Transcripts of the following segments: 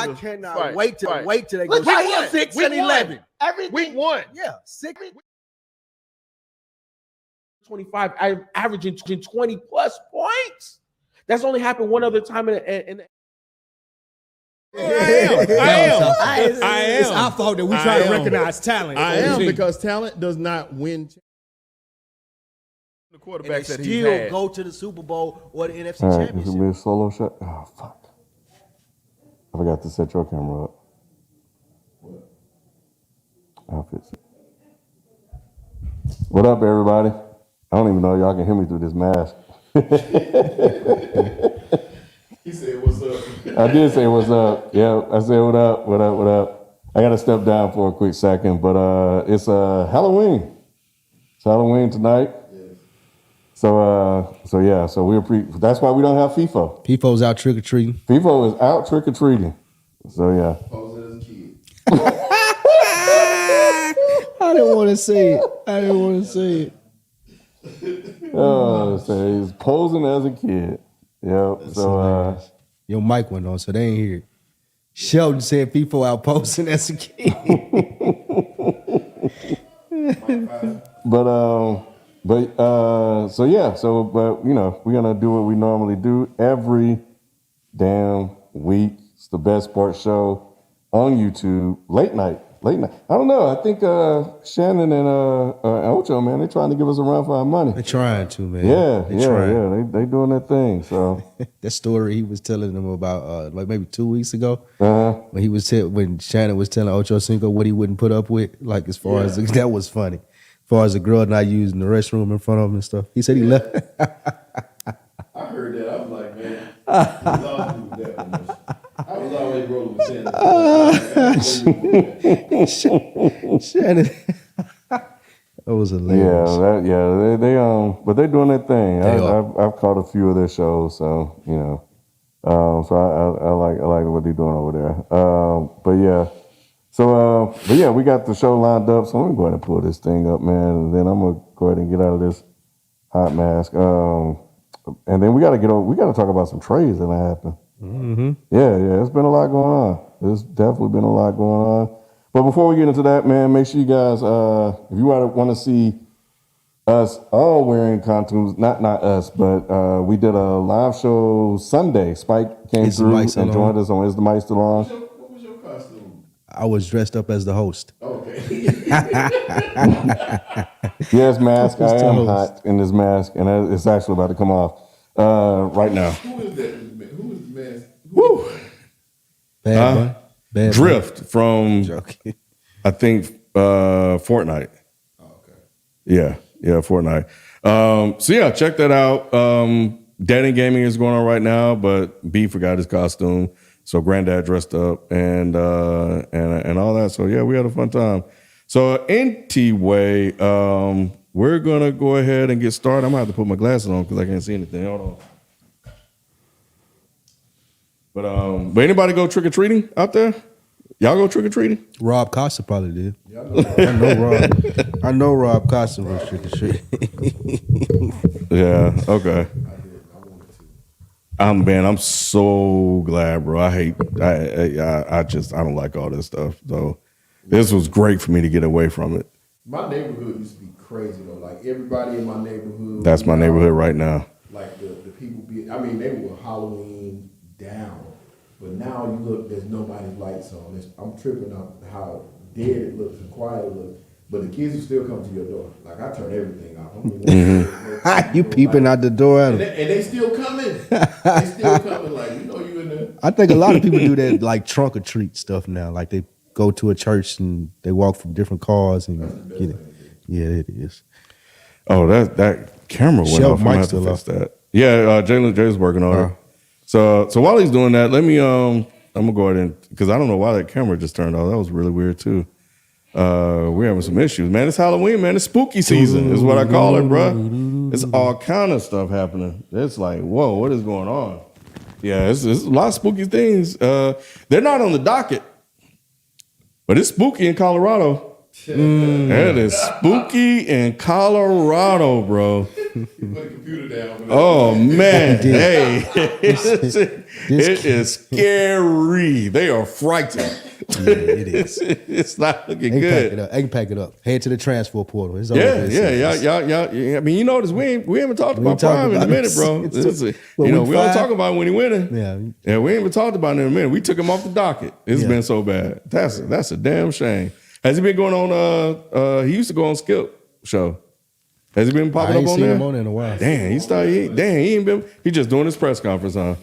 I cannot wait till they go 6-11. Everything. Week 1. Yeah. 25, averaging 20 plus points. That's only happened one other time in I am. It's our fault that we try to recognize talent. I am because talent does not win. The quarterback that he still go to the Super Bowl or the NFC Championship. This will be a solo shot. Oh fuck! I forgot to set your camera up. I'll fix it. What up, everybody? I don't even know y'all can hear me through this mask. He said, "What's up?" I did say what's up. Yeah, I said what up, what up, what up. I got to step down for a quick second, but it's Halloween. It's Halloween tonight. Yes. So that's why we don't have FIFO. FIFO's out trick or treating. FIFO is out trick or treating. So yeah. Posing as a kid. I didn't want to say it. Oh, so he's posing as a kid. Yep. That's so hilarious. Your mic went on, so they ain't hear it. Sheldon said FIFO out posing as a kid. But you know, we're gonna do what we normally do every damn week. It's the best sports show on YouTube, late night. I don't know. I think Shannon and Ocho, man, they're trying to give us a run for our money. They're trying to, man. Yeah. They doing their thing. So that story he was telling them about, like maybe 2 weeks ago, when when Shannon was telling Ocho Cinco what he wouldn't put up with, like as far as that was funny. As far as the girl not using the restroom in front of him and stuff, he said he left. I heard that. I was like, man, I was always rolling with Shannon. That was hilarious. But they're doing their thing. I've caught a few of their shows, so you know, so I like what they're doing over there. We got the show lined up, so I'm gonna go ahead and pull this thing up, man, and then I'm gonna go ahead and get out of this hot mask. And then we gotta talk about some trades that happened. Mm-hmm. Yeah, it's been a lot going on. There's definitely been a lot going on. But before we get into that, man, make sure you guys, if you want to see us all wearing costumes, not us, but we did a live show Sunday. Spike came through and joined us on Is the Mic Still On? What was your costume? I was dressed up as the host. Okay. Yes, mask. I am hot in this mask, and it's actually about to come off right now. Who is that? Who is the mask? Woo! Bad Drift from, I think, Fortnite. Oh, okay. Yeah, Fortnite. Check that out. Daddy Gaming is going on right now, but B forgot his costume, so Granddad dressed up and all that. So yeah, we had a fun time. So anyway, we're gonna go ahead and get started. I'm gonna have to put my glasses on because I can't see anything. Hold on. But anybody go trick or treating out there? Y'all go trick or treating? Rob Costa probably did. Yeah, I know Rob Costa was trick or treating. Yeah. Okay. I'm so glad, bro. I don't like all this stuff. So this was great for me to get away from it. My neighborhood used to be crazy though. Like everybody in my neighborhood. That's my neighborhood right now. Like the people they were Halloween down. But now you look, there's nobody's lights on. I'm tripping on how dead it looks and quiet it looks. But the kids will still come to your door. Like I turn everything off. You peeping out the door at them. And they still coming. They still coming. Like you in there. I think a lot of people do that like trunk or treat stuff now. Like they go to a church and they walk from different cars and get it. Yeah, it is. Oh, that camera went off. I'm gonna have to fix that. Yeah, Jay's working on it. So while he's doing that, let me I'm gonna go ahead and because I don't know why that camera just turned off. That was really weird too. We're having some issues, man. It's Halloween, man. It's spooky season, is what I call it, bro. It's all kind of stuff happening. It's like, whoa, what is going on? Yeah, it's a lot of spooky things. They're not on the docket, but it's spooky in Colorado. That is spooky in Colorado, bro. Put the computer down. Oh man, hey, it is scary. They are frightened. Yeah, it is. It's not looking They good. can pack it up. Head to the transfer portal. It's Yeah, over. yeah. I mean, you notice we haven't talked about Prime in a minute, bro. We don't talk about when he winning. Yeah, we ain't even talked about it in a minute. We took him off the docket. It's been so bad. That's a damn shame. Has he been going on? He used to go on Skip show. Has he been popping up on there? I ain't seen him on there in a while. Damn, he ain't been. He just doing his press conference, huh?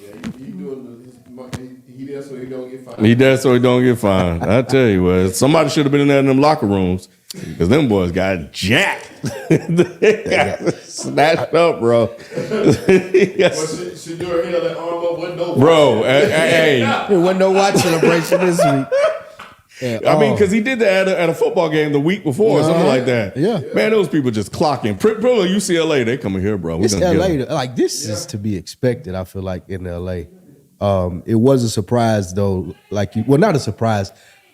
He there so he don't get fined. He there so he don't get fined. I tell you what, somebody should have been in there in them locker rooms because them boys got jacked. They got snatched up, bro. Shador held that arm up, wasn't no Bro, hey. There wasn't no watch celebration this week. Yeah, I mean, because he did that at a football game the week before or something like that. Yeah. Man, those people just clocking. Bro, UCLA, they coming here, bro. It's LA. Like, this is to be expected, I feel like, in LA. It was a surprise, though. Not a surprise.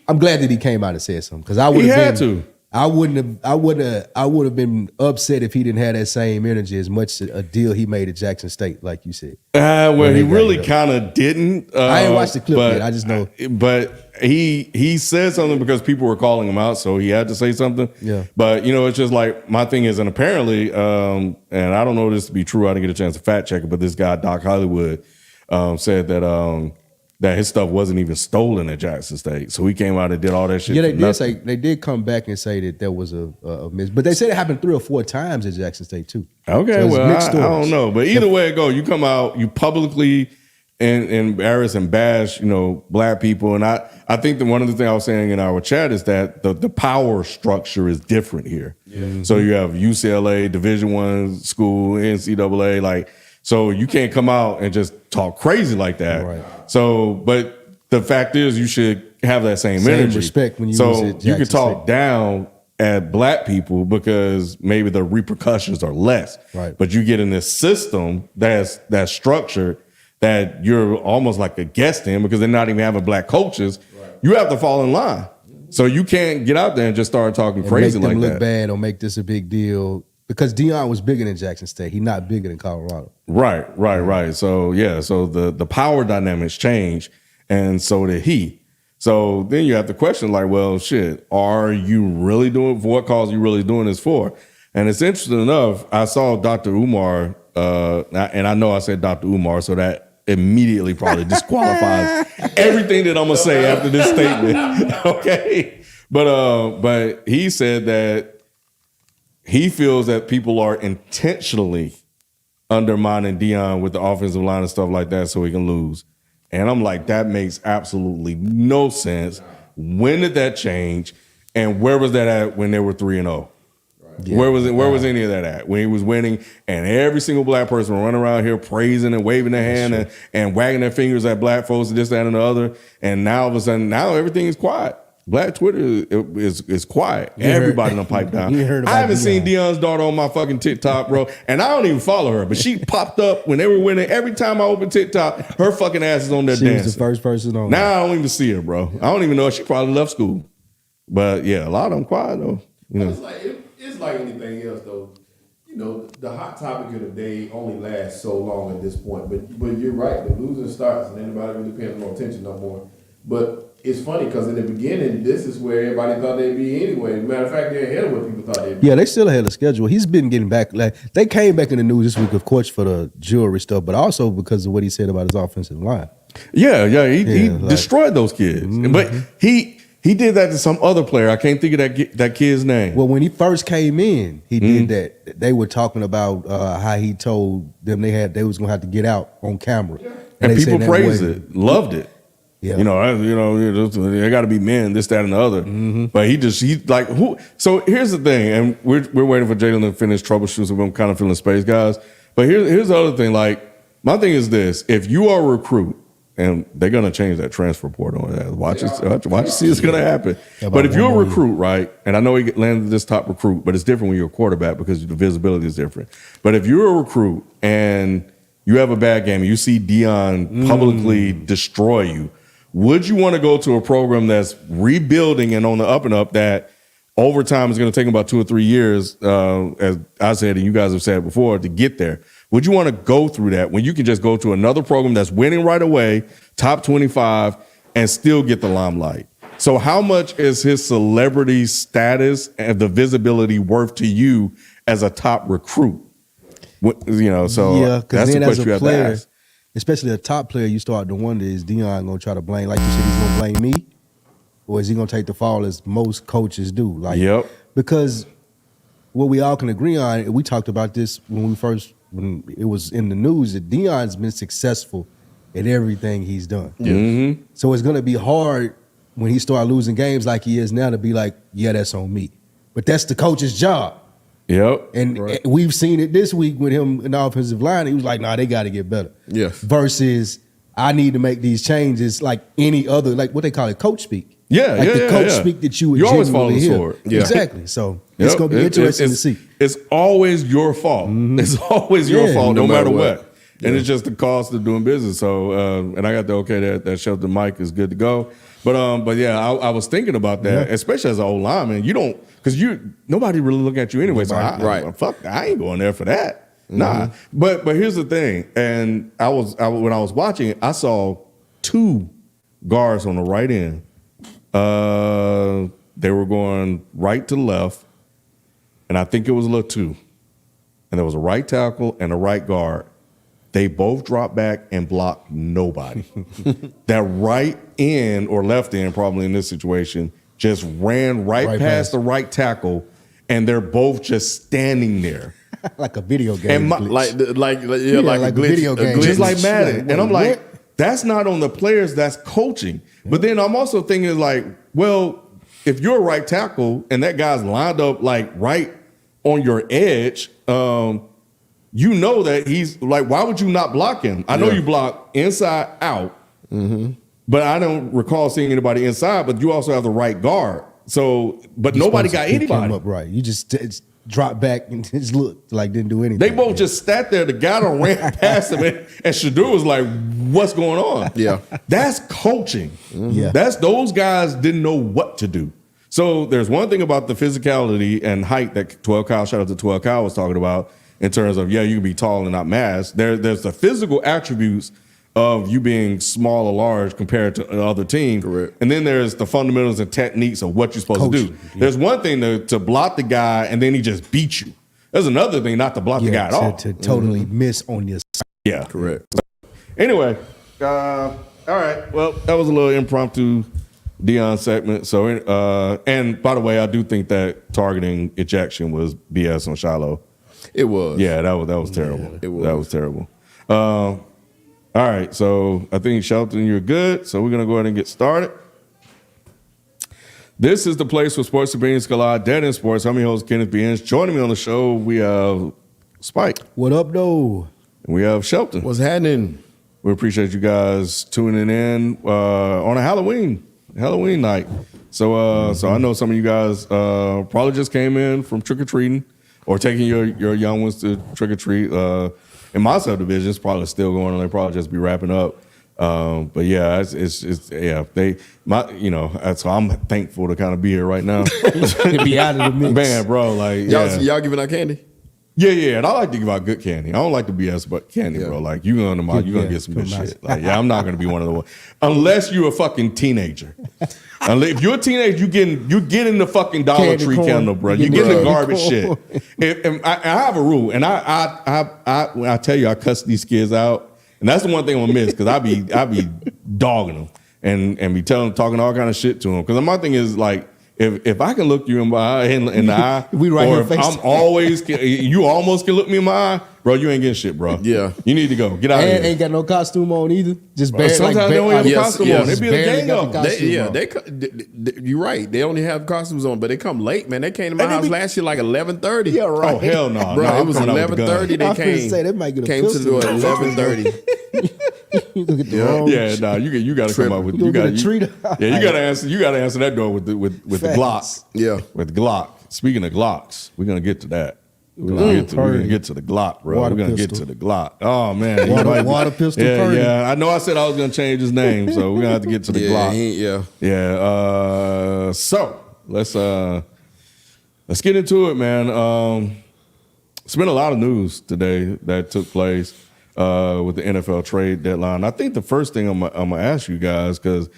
I'm glad that he came out and said something. Because I would have been. I would have been upset if he didn't have that same energy as much a deal he made at Jackson State, like you said. Well, he really kind of didn't. I ain't watched the clip yet. I just know. But he said something because people were calling him out, so he had to say something. Yeah. But it's just like my thing is, and apparently, and I don't know this to be true. I didn't get a chance to fact check it, but this guy Doc Hollywood said that his stuff wasn't even stolen at Jackson State. So he came out and did all that shit. Yeah, they did come back and say that there was a miss. But they said it happened 3 or 4 times at Jackson State, too. Okay, so well, I don't know. But either way it go, you come out, you publicly embarrass and bash, black people. And I think that one of the things I was saying in our chat is that the power structure is different here. Yeah. So you have UCLA, Division I school, NCAA, so you can't come out and just talk crazy like that. Right. So, but the fact is, you should have that same energy, respect when you. So you can talk down at black people because maybe the repercussions are less. Right. But you get in this system that's structured that you're almost like a guest in because they're not even having black coaches. Right. You have to fall in line. So you can't get out there and just start talking crazy like that. Make them look bad or make this a big deal. Because Deion was bigger than Jackson State. He's not bigger than Colorado. Right. So, so the power dynamics change, and so did he. So then you have to question, well, shit, are you really doing, for what cause are you really doing this for? And it's interesting enough, I saw Dr. Umar, and I know I said Dr. Umar, so that immediately probably disqualifies everything that I'm going to say after this statement. Okay? But he said that he feels that people are intentionally undermining Deion with the offensive line and stuff like that so he can lose. And I'm like, that makes absolutely no sense. When did that change? And where was that at when they were 3-0? Yeah. Where was any of that at? When he was winning and every single black person running around here praising and waving their hand and wagging their fingers at black folks and this, that, and the other. And now all of a sudden, everything is quiet. Black Twitter is quiet. Everybody done pipe down. I haven't seen Deion's daughter on my fucking TikTok, bro. And I don't even follow her, but she popped up when they were winning. Every time I open TikTok, her fucking ass is on there dancing. She was the first person on. Now I don't even see her, bro. I don't even know if she probably left school. But yeah, a lot of them quiet though. It's like anything else though. The hot topic of the day only lasts so long at this point. But you're right. The losing starts and anybody really paying no attention no more. But it's funny because in the beginning, this is where everybody thought they'd be anyway. Matter of fact, they're ahead of what people thought they'd be. Yeah, they still ahead of schedule. He's been getting back. They came back in the news this week, of course, for the jewelry stuff, but also because of what he said about his offensive line. Yeah, he destroyed those kids. Mm-hmm. But he did that to some other player. I can't think of that kid's name. Well, when he first came in, he did that. They were talking about how he told them they was going to have to get out on camera. Yeah. And people praised it, loved it. Yeah. They got to be men, this, that, and the other. Mm-hmm. But he's like, who? So here's the thing, and we're waiting for Jalen to finish troubleshooting, so I'm kind of feeling space, guys. But here's the other thing. My thing is this: if you are a recruit, and they're gonna change that transfer portal, watch it see it's gonna happen. But if you're a recruit, right? And I know he landed this top recruit, but it's different when you're a quarterback because the visibility is different. But if you're a recruit and you have a bad game, and you see Deion publicly destroy you. Would you want to go to a program that's rebuilding and on the up and up that overtime is going to take them about 2 or 3 years, as I said, and you guys have said before, to get there. Would you want to go through that when you can just go to another program that's winning right away, top 25, and still get the limelight? So how much is his celebrity status and the visibility worth to you as a top recruit? You know, so yeah, because that's then the as question you a have to player, ask. especially a top player, you start to wonder, is Deion going to try to blame, like you said, he's going to blame me? Or is he going to take the fall as most coaches do? Like, Yep. Because what we all can agree on, we talked about this when it was in the news, that Deion's been successful at everything he's done. Mm-hmm. So it's going to be hard when he start losing games like he is now to be like, yeah, that's on me. But that's the coach's job. Yep. And we've seen it this week with him in the offensive line. He was like, nah, they got to get better. Yes. Versus, I need to make these changes like any other, like what they call it, coach speak. Yeah, like the coach yeah. speak that you would You always follow genuinely the hear. sword. Yeah. Exactly. So it's going to be interesting to see. It's always your fault. It's always your Yeah. fault, no matter what. Yeah. And it's just the cost of doing business. So, and I got the okay that Shelton mic is good to go. But yeah, I was thinking about that, especially as an old lineman. You don't, because nobody really look at you anyway. So I ain't going there for that. Nah. But here's the thing, and when I was watching it, I saw 2 guards on the right end. They were going right to left, and I think it was a little 2. And there was a right tackle and a right guard. They both dropped back and blocked nobody. That right end or left end, probably in this situation, just ran right past the right tackle, and they're both just standing there. Like a video game. And Like a glitch, video game. Just like Madden. Like, And I'm what? like, that's not on the players, that's coaching. But then I'm also thinking like, well, if you're a right tackle and that guy's lined up like right on your edge, you know that he's like, why would you not block him? I know you block inside out, but I don't recall seeing anybody inside, but you also have the right guard. So, but nobody got Pick him anybody. up right. You just dropped back and just looked like didn't do anything. They both just sat there. The guy done ran past him, and Shadur was like, "What's going on?" Yeah. That's coaching. Yeah. That's those guys didn't know what to do. So there's one thing about the physicality and height that 12 Kyle, shout out to 12 Kyle, was talking about in terms of, you can be tall and not mass. There's the physical attributes of you being small or large compared to another team. Correct. And then there's the fundamentals and techniques of what you're supposed to do. Yeah. There's one thing to block the guy and then he just beat you. There's another thing not to block the guy at all. To totally miss on your side. Yeah. Correct. Anyway, all right. Well, that was a little impromptu Deion segment. So, and by the way, I do think that targeting ejection was BS on Shiloh. It was. Yeah, that was terrible. it was. That was terrible. All right, so I think Shelton, you're good. So we're gonna go ahead and get started. This is the place where sports opinions collide. Dead in sports. I'm your host Kenneth Beans. Joining me on the show, we have Spike. What up, though? And we have Shelton. What's happening? We appreciate you guys tuning in on a Halloween night. So I know some of you guys probably just came in from trick or treating or taking your young ones to trick or treat. In my subdivision, it's probably still going on. They probably just be wrapping up. But yeah, it's so I'm thankful to kind of be here right now. Be out of the mix. Man, bro, like Y'all giving out candy? Yeah, and I like to give out good candy. I don't like to BS about candy, bro. Like you gonna get some good shit. Like I'm not gonna be one of the ones unless you're a fucking teenager. If you're a teenager, you get in the fucking Dollar Candy Tree corn. candle, bro. You get the garbage shit. I have a rule, and I tell you, I cuss these kids out, and that's the one thing I'm gonna miss because I be dogging them and be talking all kind of shit to them. Because my thing is like. If I can look you in the eye, We right or here if face you almost can look me in my eye, bro. You ain't getting shit, bro. Yeah. You need to go. Get out of And here. ain't got no costume on either. Just Bro, sometimes they don't have a yes, costume yes. on. They be in the Barely gang got up. the costume. You're right. They only have costumes on, but they come late, man. They came to my And they house be- last year like 11:30. Yeah, right. Oh hell no, Bro, no, it was I'm coming out with the gun. 11:30. They I was finna came. say, they might get a came to the door at pistol. 11:30. You look at the wrong. Yeah, no, you got to come out with You you got gonna get a treat. Yeah, you got to answer that door with the Facts. Glock. Yeah. With the Glock. Speaking of Glocks, we're gonna get to that. We're gonna get to the Glock, bro. Water We're gonna pistol. get to the Glock. Oh man, Water pistol. Yeah, Purdy. yeah. I know I said I was gonna change his name, so we're gonna have to get to the Glock. Yeah. Yeah. So let's Let's get into it, man. It's been a lot of news today that took place with the NFL trade deadline. I think the first thing I'm gonna ask you guys, because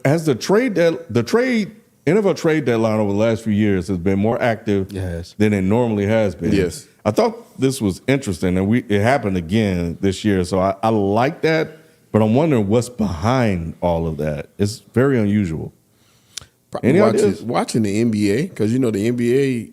has the NFL trade deadline over the last few years has been more active than it normally has been. Yes. I thought this was interesting, and it happened again this year. So I like that, but I'm wondering what's behind all of that. It's very unusual. Any ideas? Watching the NBA, because the NBA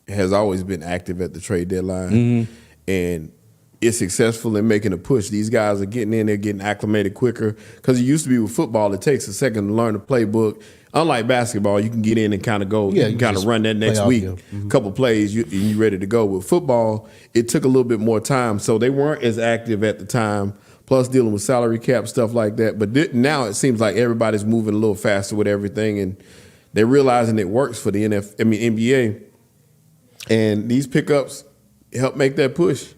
has always been active at the trade deadline, and it's successful in making a push. These guys are getting in, they're getting acclimated quicker. Because it used to be with football, it takes a second to learn the playbook. Unlike basketball, you can get in and kind of go, you can kind of run that next week, couple plays, and you're ready to go. With football, it took a little bit more time, so they weren't as active at the time, plus dealing with salary cap, stuff like that. But now it seems like everybody's moving a little faster with everything, and they're realizing it works for the NBA. And these pickups help make that push.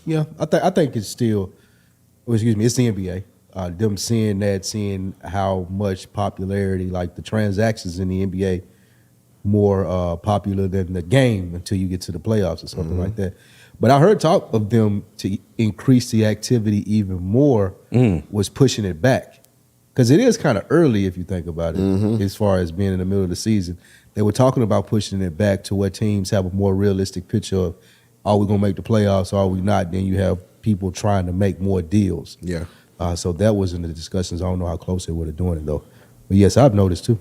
Yeah, I think it's still, it's the NBA. Them seeing how much popularity, like the transactions in the NBA, more popular than the game until you get to the playoffs or something like that. But I heard talk of them to increase the activity even more was pushing it back. Because it is kind of early if you think about it, as far as being in the middle of the season. They were talking about pushing it back to where teams have a more realistic picture of, are we going to make the playoffs or are we not? Then you have people trying to make more deals. Yeah. So that was in the discussions. I don't know how close they were to doing it, though. But, yes, I've noticed, too.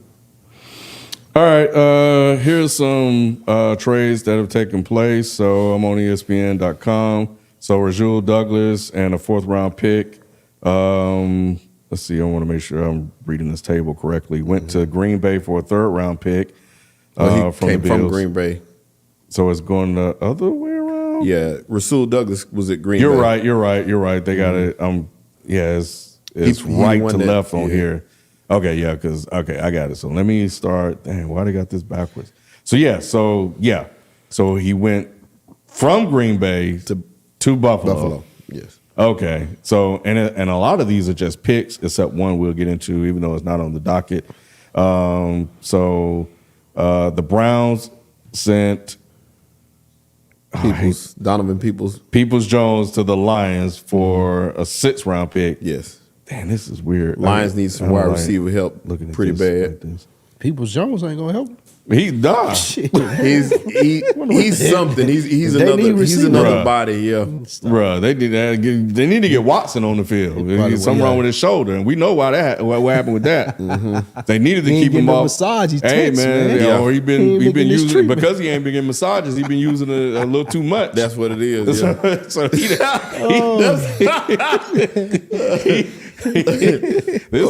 All right, here's some trades that have taken place. So I'm on ESPN.com. So Rasul Douglas and a 4th-round pick. Let's see, I want to make sure I'm reading this table correctly. Went to Green Bay for a 3rd-round pick. He from came the Bills. from Green Bay. So it's going the other way around? Yeah, Rasul Douglas was at Green You're Bay. You're right. They got it. It's He right to won that, left on here. Okay, yeah, I got it. So let me start. Dang, why they got this backwards? So he went from Green Bay to Buffalo. Yes. Okay, so and a lot of these are just picks, except one we'll get into, even though it's not on the docket. The Browns sent Donovan Peoples Jones to the Lions for a 6th-round pick. Yes. Damn, this is weird. Lions need some wide receiver help. Looking at pretty this bad. like this. Peoples Jones ain't going to help him. He died. He's something. He's another body. Yeah, Bruh, they need to get Watson on the field. There's something wrong with his shoulder, and we know why that. What happened with that? They needed to keep him off. Massage. He's Hey tense, man, or he been using it because because he ain't been getting massages. He been using it a little too much. that's what it is. Yeah. So this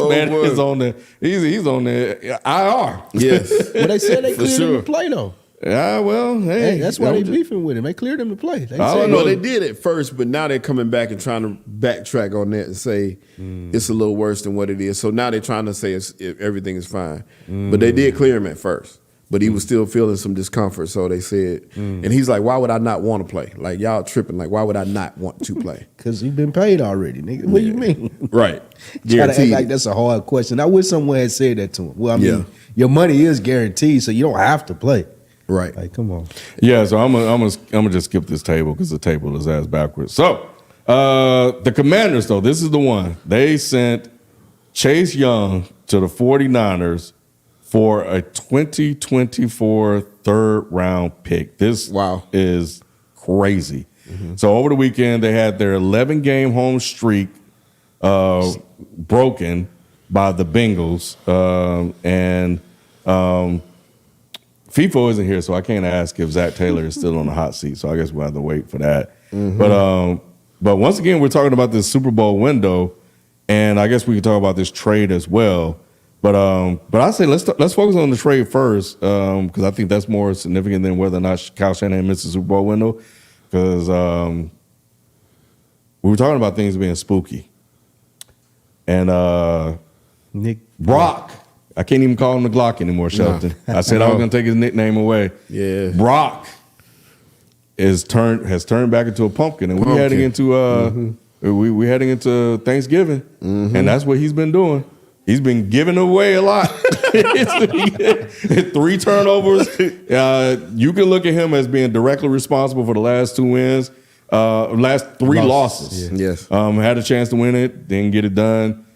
man is on the he's on the IR. Yes. Well, they said they For cleared him sure. to play, though. Yeah, well, Hey, that's why they beefing with him. They cleared him to play. They said, No, they did at first, but now they're coming back and trying to backtrack on that and say it's a little worse than what it is. So now they're trying to say everything is fine. But they did clear him at first. But he was still feeling some discomfort, so they said. And he's like, why would I not want to play? Like, y'all tripping. Like, why would I not want to play? Because you've been paid already, nigga. What do you mean? Right. Try to act Guaranteed. like that's a hard question. I wish someone had said that to him. Well, I mean, your money is guaranteed, so you don't have to play. Right. Like, come on. Yeah, so I'm gonna just skip this table because the table is ass backwards. So the Commanders, though, this is the one. They sent Chase Young to the 49ers for a 2024 3rd-round pick. This is crazy. So over the weekend, they had their 11-game home streak broken by the Bengals. FIFO isn't here, so I can't ask if Zach Taylor is still on the hot seat. So I guess we'll have to wait for that. But once again, we're talking about this Super Bowl window, and I guess we can talk about this trade as well. But I say let's focus on the trade first because I think that's more significant than whether or not Kyle Shanahan missed the Super Bowl window. Because we were talking about things being spooky, and Brock. I can't even call him the Glock anymore, Shelton. I said I was going to take his nickname away. Yeah, Brock has turned back into a pumpkin, and we're heading into we heading into Thanksgiving, and that's what he's been doing. He's been giving away a lot. 3 turnovers. You can look at him as being directly responsible for the last 2 wins, last 3 losses. Yeah. Yes. Had a chance to win it, didn't get it done.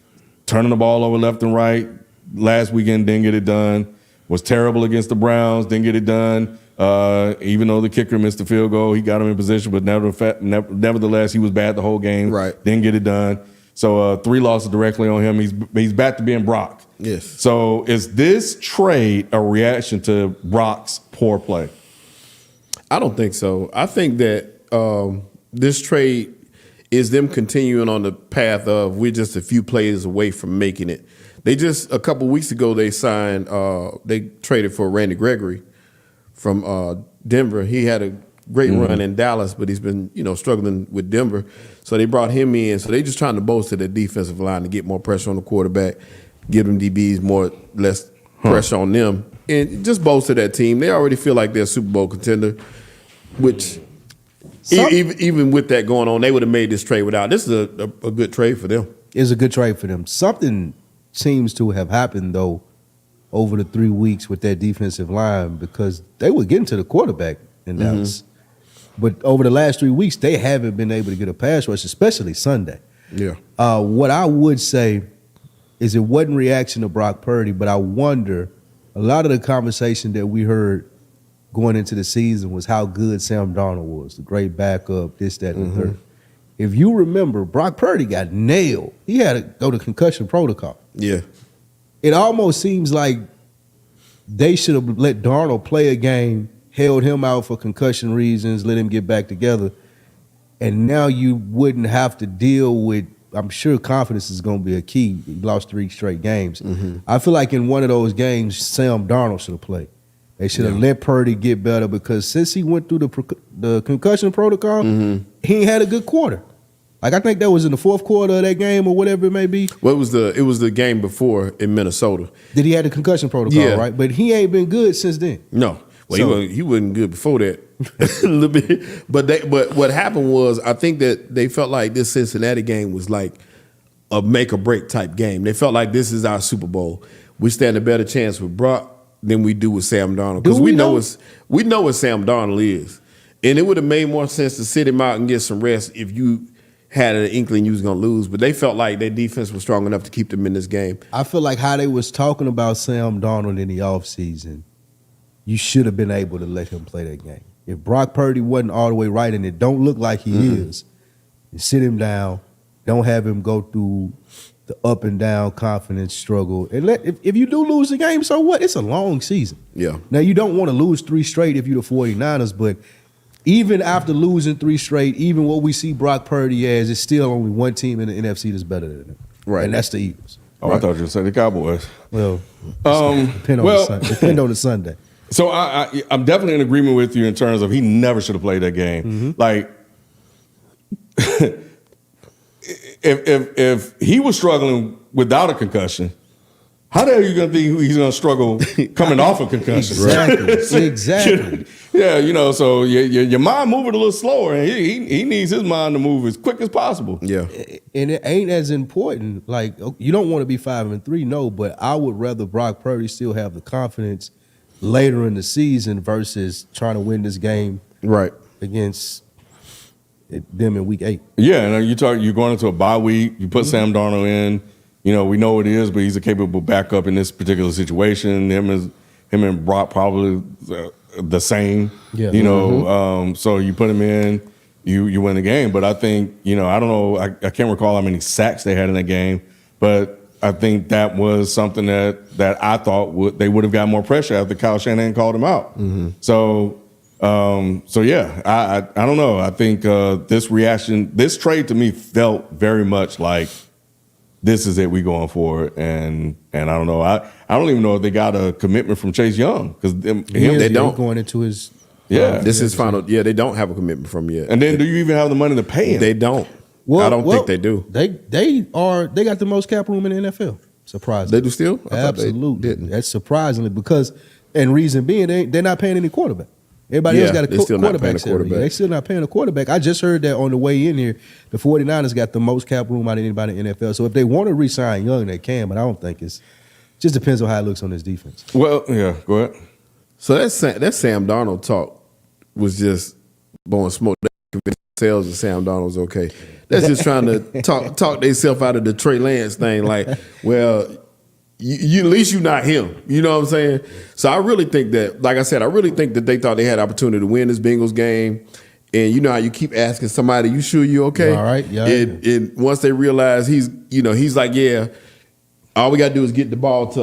Turning the ball over left and right. Last weekend, didn't get it done. Was terrible against the Browns, didn't get it done. Even though the kicker missed the field goal, he got him in position, but nevertheless, he was bad the whole game. Right. Didn't get it done. So 3 losses directly on him. He's back to being Brock. Yes. So is this trade a reaction to Brock's poor play? I don't think so. I think that this trade is them continuing on the path of we're just a few plays away from making it. They just a couple weeks ago they signed. They traded for Randy Gregory from Denver. He had a great run in Dallas, but he's been struggling with Denver. So they brought him in. So they just trying to bolster their defensive line to get more pressure on the quarterback, give them DBs less pressure on them, and just bolster that team. They already feel like they're a Super Bowl contender, which even with that going on, they would have made this trade without. This is a good trade for them. It's a good trade for them. Something seems to have happened though over the 3 weeks with that defensive line because they were getting to the quarterback in Dallas. But over the last 3 weeks, they haven't been able to get a pass rush, especially Sunday. Yeah. What I would say is it wasn't reaction to Brock Purdy, but I wonder, a lot of the conversation that we heard going into the season was how good Sam Darnold was, the great backup, this, that, and the third. If you remember, Brock Purdy got nailed. He had to go to concussion protocol. Yeah. It almost seems like they should have let Darnold play a game, held him out for concussion reasons, let him get back together, and now you wouldn't have to deal with, I'm sure confidence is going to be a key. He lost 3 straight games. I feel like in one of those games, Sam Darnold should have played. They should have let Purdy get better because since he went through the concussion protocol, he ain't had a good quarter. Like I think that was in the 4th quarter of that game or whatever it may be. Well, it was the game before in Minnesota. Did he had the concussion protocol, right? But he ain't been good since then. No. Well, he wasn't good before that a little bit. But what happened was I think that they felt like this Cincinnati game was like a make or break type game. They felt like this is our Super Bowl. We stand a better chance with Brock than we do with Sam Darnold because we know what Sam Darnold is, and it would have made more sense to sit him out and get some rest if you had an inkling you was going to lose. But they felt like their defense was strong enough to keep them in this game. I feel like how they was talking about Sam Darnold in the offseason, you should have been able to let him play that game. If Brock Purdy wasn't all the way right and it don't look like he is, you sit him down, don't have him go through the up and down confidence struggle. And if you do lose the game, so what? It's a long season. Yeah. Now, you don't want to lose 3 straight if you're the 49ers, but even after losing 3 straight, even what we see Brock Purdy as, it's still only one team in the NFC that's better than him. Right. And that's the Eagles. Oh, I thought you were going to say the Cowboys. Well, depend on the Sunday. So I'm definitely in agreement with you in terms of he never should have played that game. Like, if he was struggling without a concussion, how the hell are you going to think he's going to struggle coming off a concussion? Exactly. Yeah, so your mind moving a little slower, and he needs his mind to move as quick as possible. Yeah. And it ain't as important. Like, you don't want to be 5-3, no, but I would rather Brock Purdy still have the confidence later in the season versus trying to win this game against them in week 8. Yeah, and you're going into a bye week. You put Sam Darnold in. We know it is, but he's a capable backup in this particular situation. Him and Brock probably the same. Yeah. So you put him in, you win the game. But I think I don't know. I can't recall how many sacks they had in that game, but I think that was something that I thought they would have got more pressure after Kyle Shanahan called him out. So yeah, I don't know. I think this trade to me felt very much like this is it. We going for it, and I don't know. I don't even know if they got a commitment from Chase Young because they don't going into his. This is final. Yeah, they don't have a commitment from yet. And then do you even have the money to pay him? They don't. Well, I don't think they do. They got the most cap room in the NFL. Surprisingly. They do still? Absolutely. That's surprisingly because, and reason being, they're not paying any quarterback. Everybody else got a quarterback. They still not paying a quarterback. I just heard that on the way in here, the 49ers got the most cap room out of anybody in the NFL. So if they want to re-sign Young, they can, but I don't think it's Just depends on how it looks on his defense. Well, yeah, go ahead. So that Sam Darnold talk was just blowing smoke. Sales and Sam Darnold's okay. That's just trying to talk themselves out of the Trey Lance thing. Like, well, you at least you're not him. You know what I'm saying? So I really think that, like I said, I really think that they thought they had opportunity to win this Bengals game. And you know how you keep asking somebody, "You sure you okay?" All right, yeah. And once they realize he's like, yeah, all we got to do is get the ball to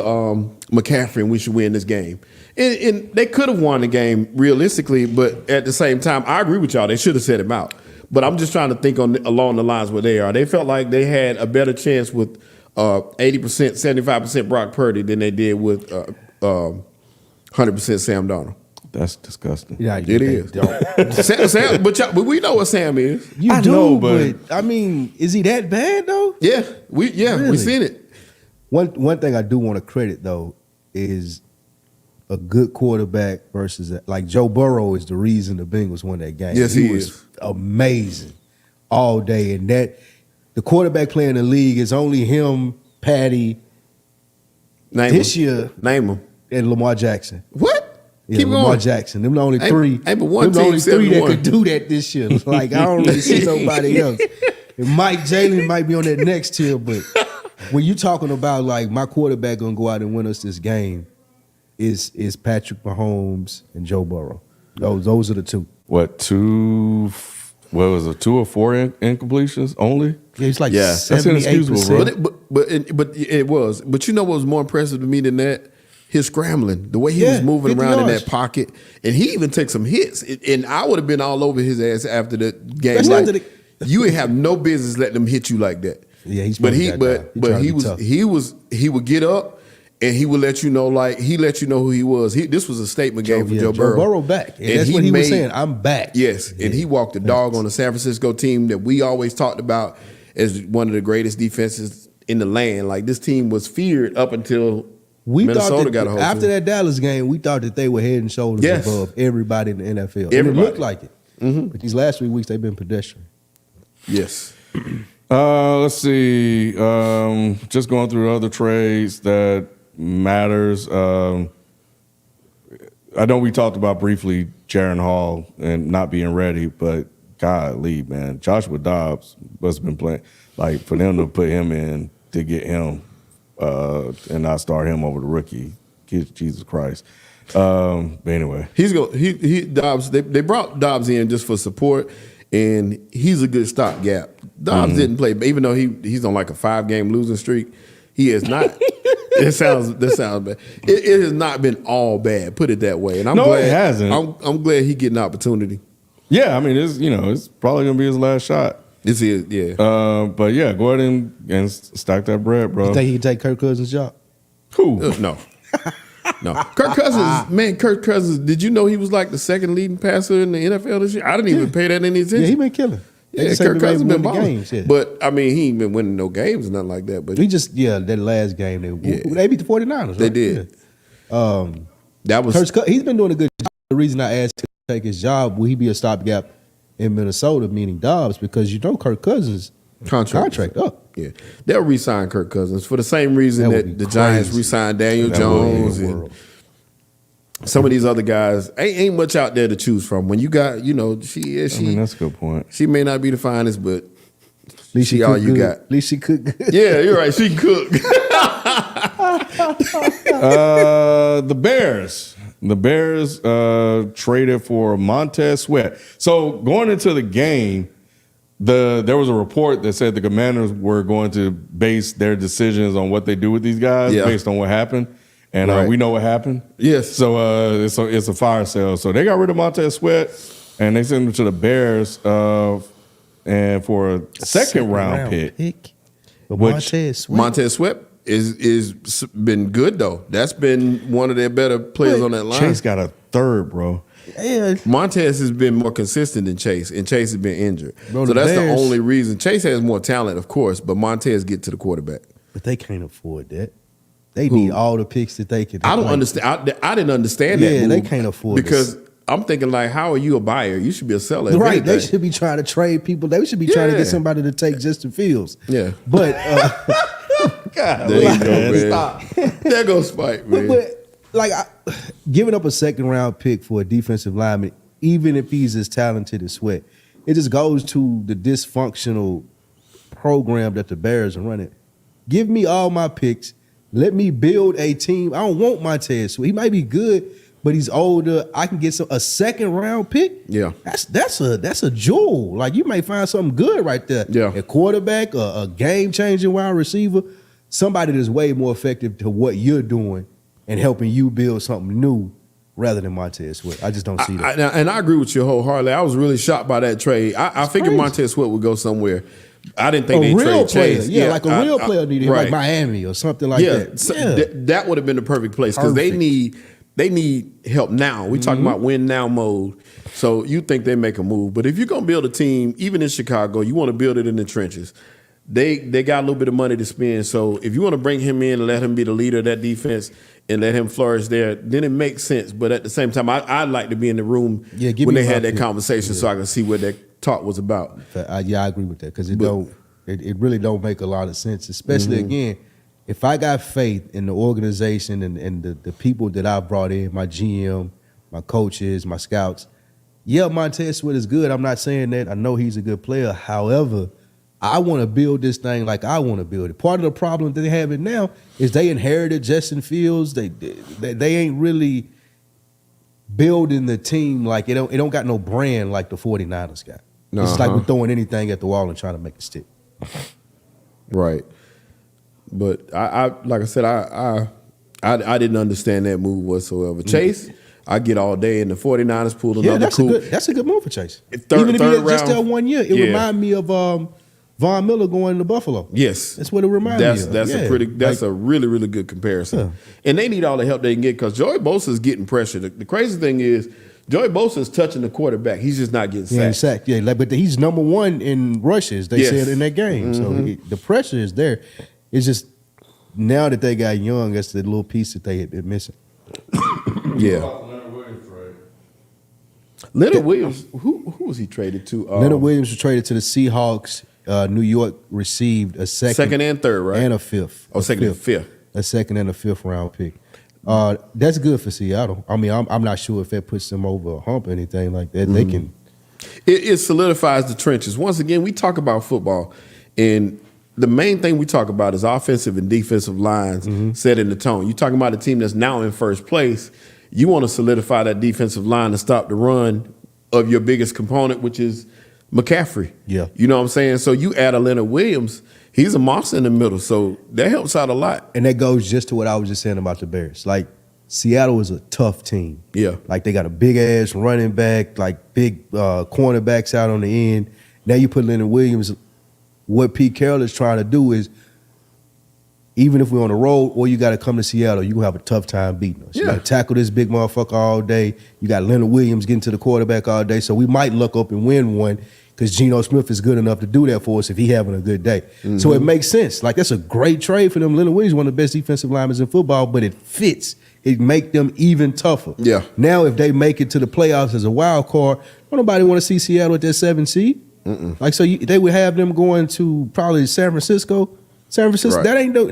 McCaffrey, and we should win this game. And they could have won the game realistically, but at the same time, I agree with y'all. They should have set him out. But I'm just trying to think along the lines where they are. They felt like they had a better chance with 80%, 75% Brock Purdy than they did with 100% Sam Darnold. That's disgusting. Yeah, It is. Sam, but we know what Sam is. You I do, know, but I mean, is he that bad though? Yeah, we Really? seen it. One thing I do want to credit though is a good quarterback versus like Joe Burrow is the reason the Bengals won that game. Yes, he was is. amazing all day, and that the quarterback play in the league is only him, Patty, Name this him. year, Name him. and Lamar Jackson. What? Yeah, Keep Lamar going. Jackson. Them the only Ain't- three. ain't but one them the team only three that 71. could do that this year. Like I don't really see nobody else. And Jalen might be on that next tier, but when you talking about like my quarterback gonna go out and win us this game, is Patrick Mahomes and Joe Burrow. Those are the two. What, 2 or 4 incompletions only? Yeah, it's like Yeah, that's inexcusable, bro. 78%. But it was. But you know what was more impressive to me than that? His scrambling, the way he Yeah, was moving 50 around in yards. that pocket, and he even took some hits. And I would have been all over his ass after the game. Especially Like, after you would have no business letting them hit you like that. Yeah, he's but probably he that guy. but trying he to be tough. he would get up and he would let you know, like he let you know who he was. This was a statement game for Yeah, Joe Burrow. Burrow back. And that's what he was saying. I'm back. Yes, and he walked the dog on the San Francisco team that we always talked about as one of the greatest defenses in the land. Like this team was feared up until We Minnesota thought that got a hold of after him. that Dallas game, we thought that they were head and shoulders Yes. above everybody in the NFL. And it Everybody. looked like it. But these last 3 weeks, they've been pedestrian. Yes. Let's see. Just going through other trades that matters. I know we talked about briefly Jaron Hall and not being ready, but golly, man, Joshua Dobbs must have been playing. Like for them to put him in to get him and not start him over the rookie, Jesus Christ. But anyway, Dobbs. They brought Dobbs in just for support, and he's a good stopgap. Dobbs didn't play, even though he's on like a 5-game losing streak. He is not. That sounds bad. It has not been all bad. Put it that way. And I'm No, glad it hasn't. I'm glad he getting an opportunity. yeah, I mean, it's probably gonna be his last shot. This is yeah. But yeah, go ahead and stack that bread, bro. You think he can take Kirk Cousins' job? Who? No. No. Kirk Cousins, did you know he was like the second leading passer in the NFL this year? I didn't even pay that any attention. Yeah, he been killing. They Yeah, just say Kirk Cousins been winning the balling. games. Yeah. But I mean, he ain't been winning no games or nothing like that. But He just, that last game, they beat the 49ers, right? they did. Yeah. That was He's been doing a good job. The reason I asked him to take his job, will he be a stopgap in Minnesota, meaning Dobbs, because Kirk Cousins' contract up. Yeah, they'll re-sign Kirk Cousins for the same reason That would that be the Giants crazy. re-signed Daniel That would be Jones the and world. some of these other guys. Ain't much out there to choose from. When you got, she I mean, that's a good point. she may not be the finest, but At least she she all cooked you good. got. At least she cooked good. Yeah, you're right. She cooked. The Bears. The Bears traded for Montez Sweat. So going into the game, there was a report that said the Commanders were going to base their decisions on what they do with these guys based on what happened. And Right. we know what happened. Yes. So it's a fire sale. So they got rid of Montez Sweat and they sent him to the Bears and for a second round pick. But Which- Montez Sweat. Montez Sweat is been good though. That's been one of their better players on that line. Chase got a third, bro. Yeah. Montez has been more consistent than Chase, and Chase has been injured. Bro, so the that's Bears- the only reason. Chase has more talent, of course, but Montez get to the quarterback. But they can't afford that. They need all the picks that they can. I don't understand. I didn't understand that. Yeah, move they can't afford because I'm thinking like, how are you a buyer? You should be a seller. if Right, they anything. should be trying to trade people. They should be trying to Yeah. get somebody to take Justin Fields. Yeah. But God, There you go, man. stop. There goes Spike, man. But like giving up a second round pick for a defensive lineman, even if he's as talented as Sweat, it just goes to the dysfunctional program that the Bears are running. Give me all my picks. Let me build a team. I don't want Montez Sweat. He might be good, but he's older. I can get a second round pick. Yeah. That's a jewel. Like you may find something good right there. Yeah. A quarterback, a game changing wide receiver, somebody that's way more effective to what you're doing and helping you build something new rather than Montez Sweat. I just don't see that. And I agree with you wholeheartedly. I was really shocked by that trade. I figured crazy. Montez Sweat would go somewhere. I didn't think they real trade player, Chase. yeah, like a real player needed him, right. like Miami or something like that. So Yeah. that would have been the perfect place because they need help now. We talking about win now mode. So you think they make a move, but if you're gonna build a team, even in Chicago, you want to build it in the trenches. They got a little bit of money to spend. So if you want to bring him in and let him be the leader of that defense and let him flourish there, then it makes sense. But at the same time, I'd like to be in the room when they had that conversation so I can see what that talk was about. I agree with that because it really don't make a lot of sense, especially again, if I got faith in the organization and the people that I brought in, my GM, my coaches, my scouts, yeah, Montez Sweat is good. I'm not saying that. I know he's a good player. However, I want to build this thing like I want to build it. Part of the problem that they have it now is they inherited Justin Fields. They ain't really building the team like it don't got no brand like the 49ers got. It's like we're throwing anything at the wall and trying to make it stick. Right. But I like I said, I didn't understand that move whatsoever. Chase, I get all day, and the 49ers pulled another that's a good move for Chase. Even if he had just that 1 year, it remind me of Von Miller going to Buffalo. Yes, that's what it reminds me of. That's a really, really good comparison. Yeah. And they need all the help they can get because Joey Bosa's getting pressure. The crazy thing is Joey Bosa's touching the quarterback. He's just not getting sacked. Yeah, but he's number one in rushes, they said in that game. So the pressure is there. It's just now that they got Young, that's the little piece that they're missing. Yeah. Leonard Williams, who was he traded to? Leonard Williams was traded to the Seahawks. New York received a second and third, right? And a fifth. Second and fifth. A second and a fifth round pick. That's good for Seattle. I mean, I'm not sure if that puts them over a hump or anything like that. They can. It solidifies the trenches. Once again, we talk about football, and the main thing we talk about is offensive and defensive lines setting the tone. You're talking about a team that's now in first place. You want to solidify that defensive line to stop the run of your biggest component, which is McCaffrey. Yeah. You know what I'm saying? So you add a Leonard Williams, he's a monster in the middle. So that helps out a lot. And that goes just to what I was just saying about the Bears. Like, Seattle is a tough team. Yeah. Like, they got a big-ass running back, like big cornerbacks out on the end. Now you put Leonard Williams. What Pete Carroll is trying to do is, even if we're on the road or you got to come to Seattle, you're going to have a tough time beating us. You got to tackle this big motherfucker all day. You got Leonard Williams getting to the quarterback all day. So we might look up and win one because Geno Smith is good enough to do that for us if he having a good day. So it makes sense. Like, that's a great trade for them. Leonard Williams is one of the best defensive linemen in football, but it fits. It make them even tougher. Yeah. Now, if they make it to the playoffs as a wild card, don't nobody want to see Seattle at that 7 seed. Like, so they would have them going to probably San Francisco. San Francisco, Right.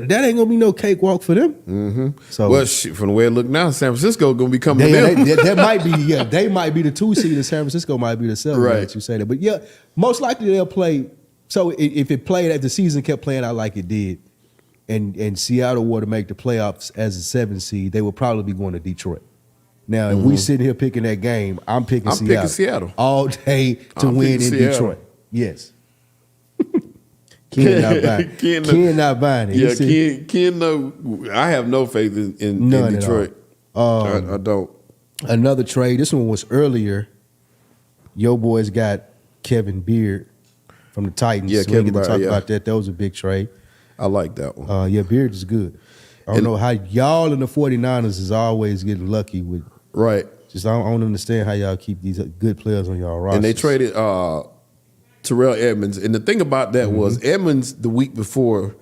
that ain't gonna be no cakewalk for them. So, Well, from the way it look now, San Francisco going to be coming to them. that might be they might be the 2 seed, and San Francisco might be the 7. Right. That you say that, but yeah, most likely they'll play. So if it played as the season kept playing out like it did, and Seattle were to make the playoffs as a 7 seed, they would probably be going to Detroit. Now, if we sitting here picking that game, I'm picking Seattle all day to win in Detroit. Yes. Ken not buying it. Yeah, Ken, no, I have no faith in Detroit. I don't. Another trade. This one was earlier. Your boys got Kevin Beard from the Titans. Yeah, so we get to talk about that. That was a big trade. I like that one. Yeah, Beard is good. I don't know how y'all in the 49ers is always getting lucky with. Right. Just I don't understand how y'all keep these good players on y'all roster. And they traded Terrell Edmonds. And the thing about that was Edmonds the week before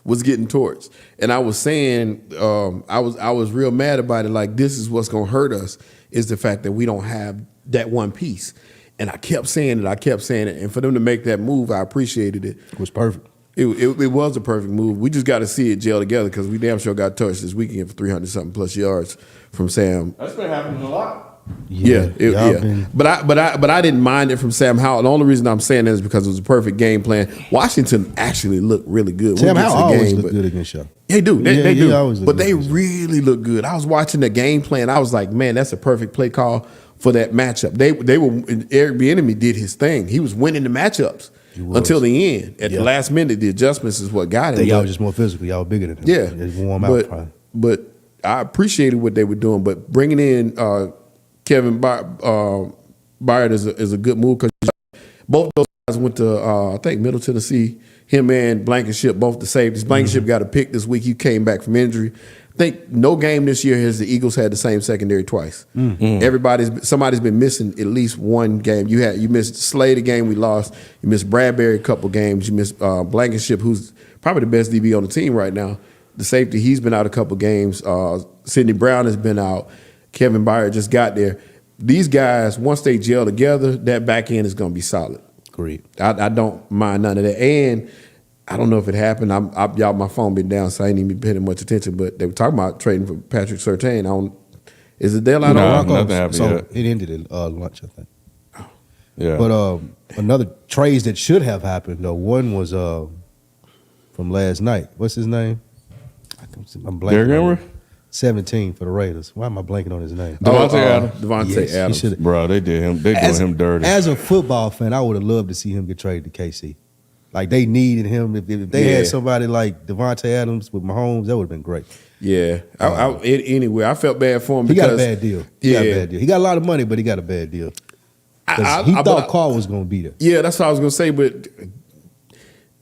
was getting torched. And I was saying, I was real mad about it. Like, this is what's going to hurt us is the fact that we don't have that one piece. And I kept saying it. And for them to make that move, I appreciated it. It was perfect. It was a perfect move. We just got to see it gel together because we damn sure got touched this weekend for 300-something plus yards from Sam. That's been happening a lot. Yeah. But I didn't mind it from Sam Howell. The only reason I'm saying that is because it was a perfect game plan. Washington actually looked really good. Sam Howell always looked good against y'all. They do. They do. But they good. really look good. I was watching the game plan. I was like, man, that's a perfect play call for that matchup. They were Eric Bieniemy did his thing. He was winning the matchups until the end. At the last minute, the adjustments is what got him. Y'all was just more physical. Y'all bigger than him. Yeah. They warm out probably. But I appreciated what they were doing. But bringing in Kevin Byard is a good move because both those guys went to I think Middle Tennessee. Him and Blankenship, both the safeties. Blankenship got a pick this week. He came back from injury. I think no game this year has the Eagles had the same secondary twice. Somebody's been missing at least one game. You missed Slade a game we lost. You missed Bradbury a couple games. You missed Blankenship, who's probably the best DB on the team right now. The safety, he's been out a couple games. Sidney Brown has been out. Kevin Byard just got there. These guys, once they gel together, that back end is going to be solid. Great. I don't mind none of that. And I don't know if it happened. Y'all, my phone been down, so I ain't even paying much attention. But they were talking about trading for Patrick Surtain. Is the deadline on? Nothing happened yet. It ended at lunch, I think. Yeah. But another trades that should have happened though. One was from last night. What's his name? I'm blanking. Derrick Henry? 17 for the Raiders. Why am I blanking on his name? Devontae Adams. Devontae Adams. Bro, they did him. They doing him dirty. As a football fan, I would have loved to see him get traded to KC. Like they needed him. If they had somebody like Devontae Adams with Mahomes, that would have been great. Yeah. Anyway, I felt bad for him He because got a bad deal. He got a lot of money, but he got a bad deal. He thought Carr was going to be there. Yeah, that's what I was going to say. But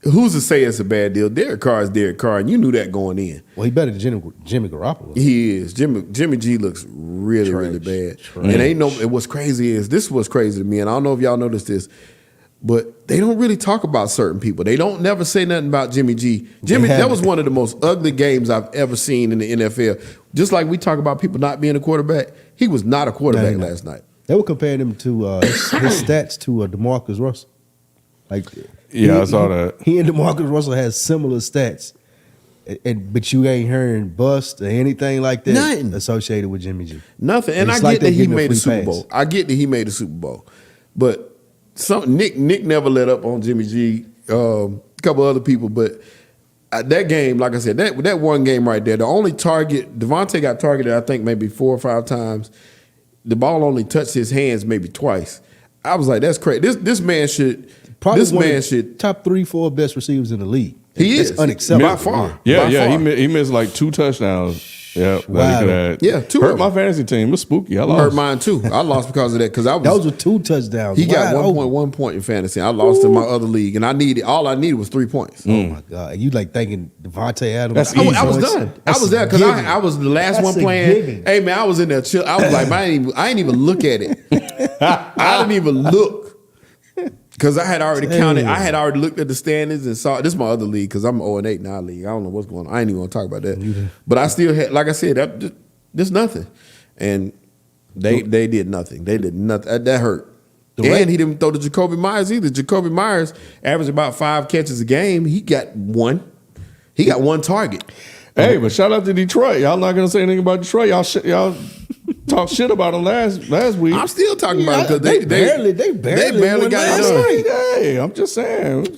who's to say it's a bad deal? Derek Carr is Derek Carr, and you knew that going in. Well, he better than Jimmy Garoppolo. He is. Jimmy G looks really bad. And what's crazy is this was crazy to me, and I don't know if y'all noticed this, but they don't really talk about certain people. They don't never say nothing about Jimmy G. That was one of the most ugly games I've ever seen in the NFL. Just like we talk about people not being a quarterback, he was not a quarterback last night. They were comparing him to his stats to DeMarcus Russell. Like, I saw that. He and DeMarcus Russell has similar stats, but you ain't hearing bust or anything like that Nothing associated with Jimmy G. Nothing. And I get that he made the Super Bowl. I get that he made the Super Bowl, but Nick never let up on Jimmy G. A couple other people, but that game, like I said, that one game right there, the only target Devontae got targeted, I think maybe 4 or 5 times. The ball only touched his hands maybe twice. I was like, that's crazy. This man should. Top 3-4 best receivers in the league. He is unacceptable by far. Yeah, by yeah. far. He missed like 2 touchdowns. Yeah, wow. Yeah, 2 hurt my fantasy team. It was spooky. I lost. Hurt mine too. I lost because of that. Because those were 2 touchdowns. He got 1.1 point in fantasy. I lost in my other league, and all I needed was 3 points. Oh my god! And you like thinking Devontae Adams? I was done. I was there because I was the last one playing. Hey man, I was in there chill. I was like, I ain't even look at it. I didn't even look. Because I had already counted. I had already looked at the standings and saw. This is my other league because I'm 0-8 now league. I don't know what's going on. I ain't even going to talk about that. But I still had, like I said, there's nothing. And they did nothing. They did nothing. That hurt. And he didn't throw to Jacoby Myers either. Jacoby Myers averaged about 5 catches a game. He got 1. He got 1 target. Hey, but shout out to Detroit. Y'all not going to say anything about Detroit. Y'all talk shit about them last week. I'm still talking about it because they barely got it done. Hey, I'm just saying.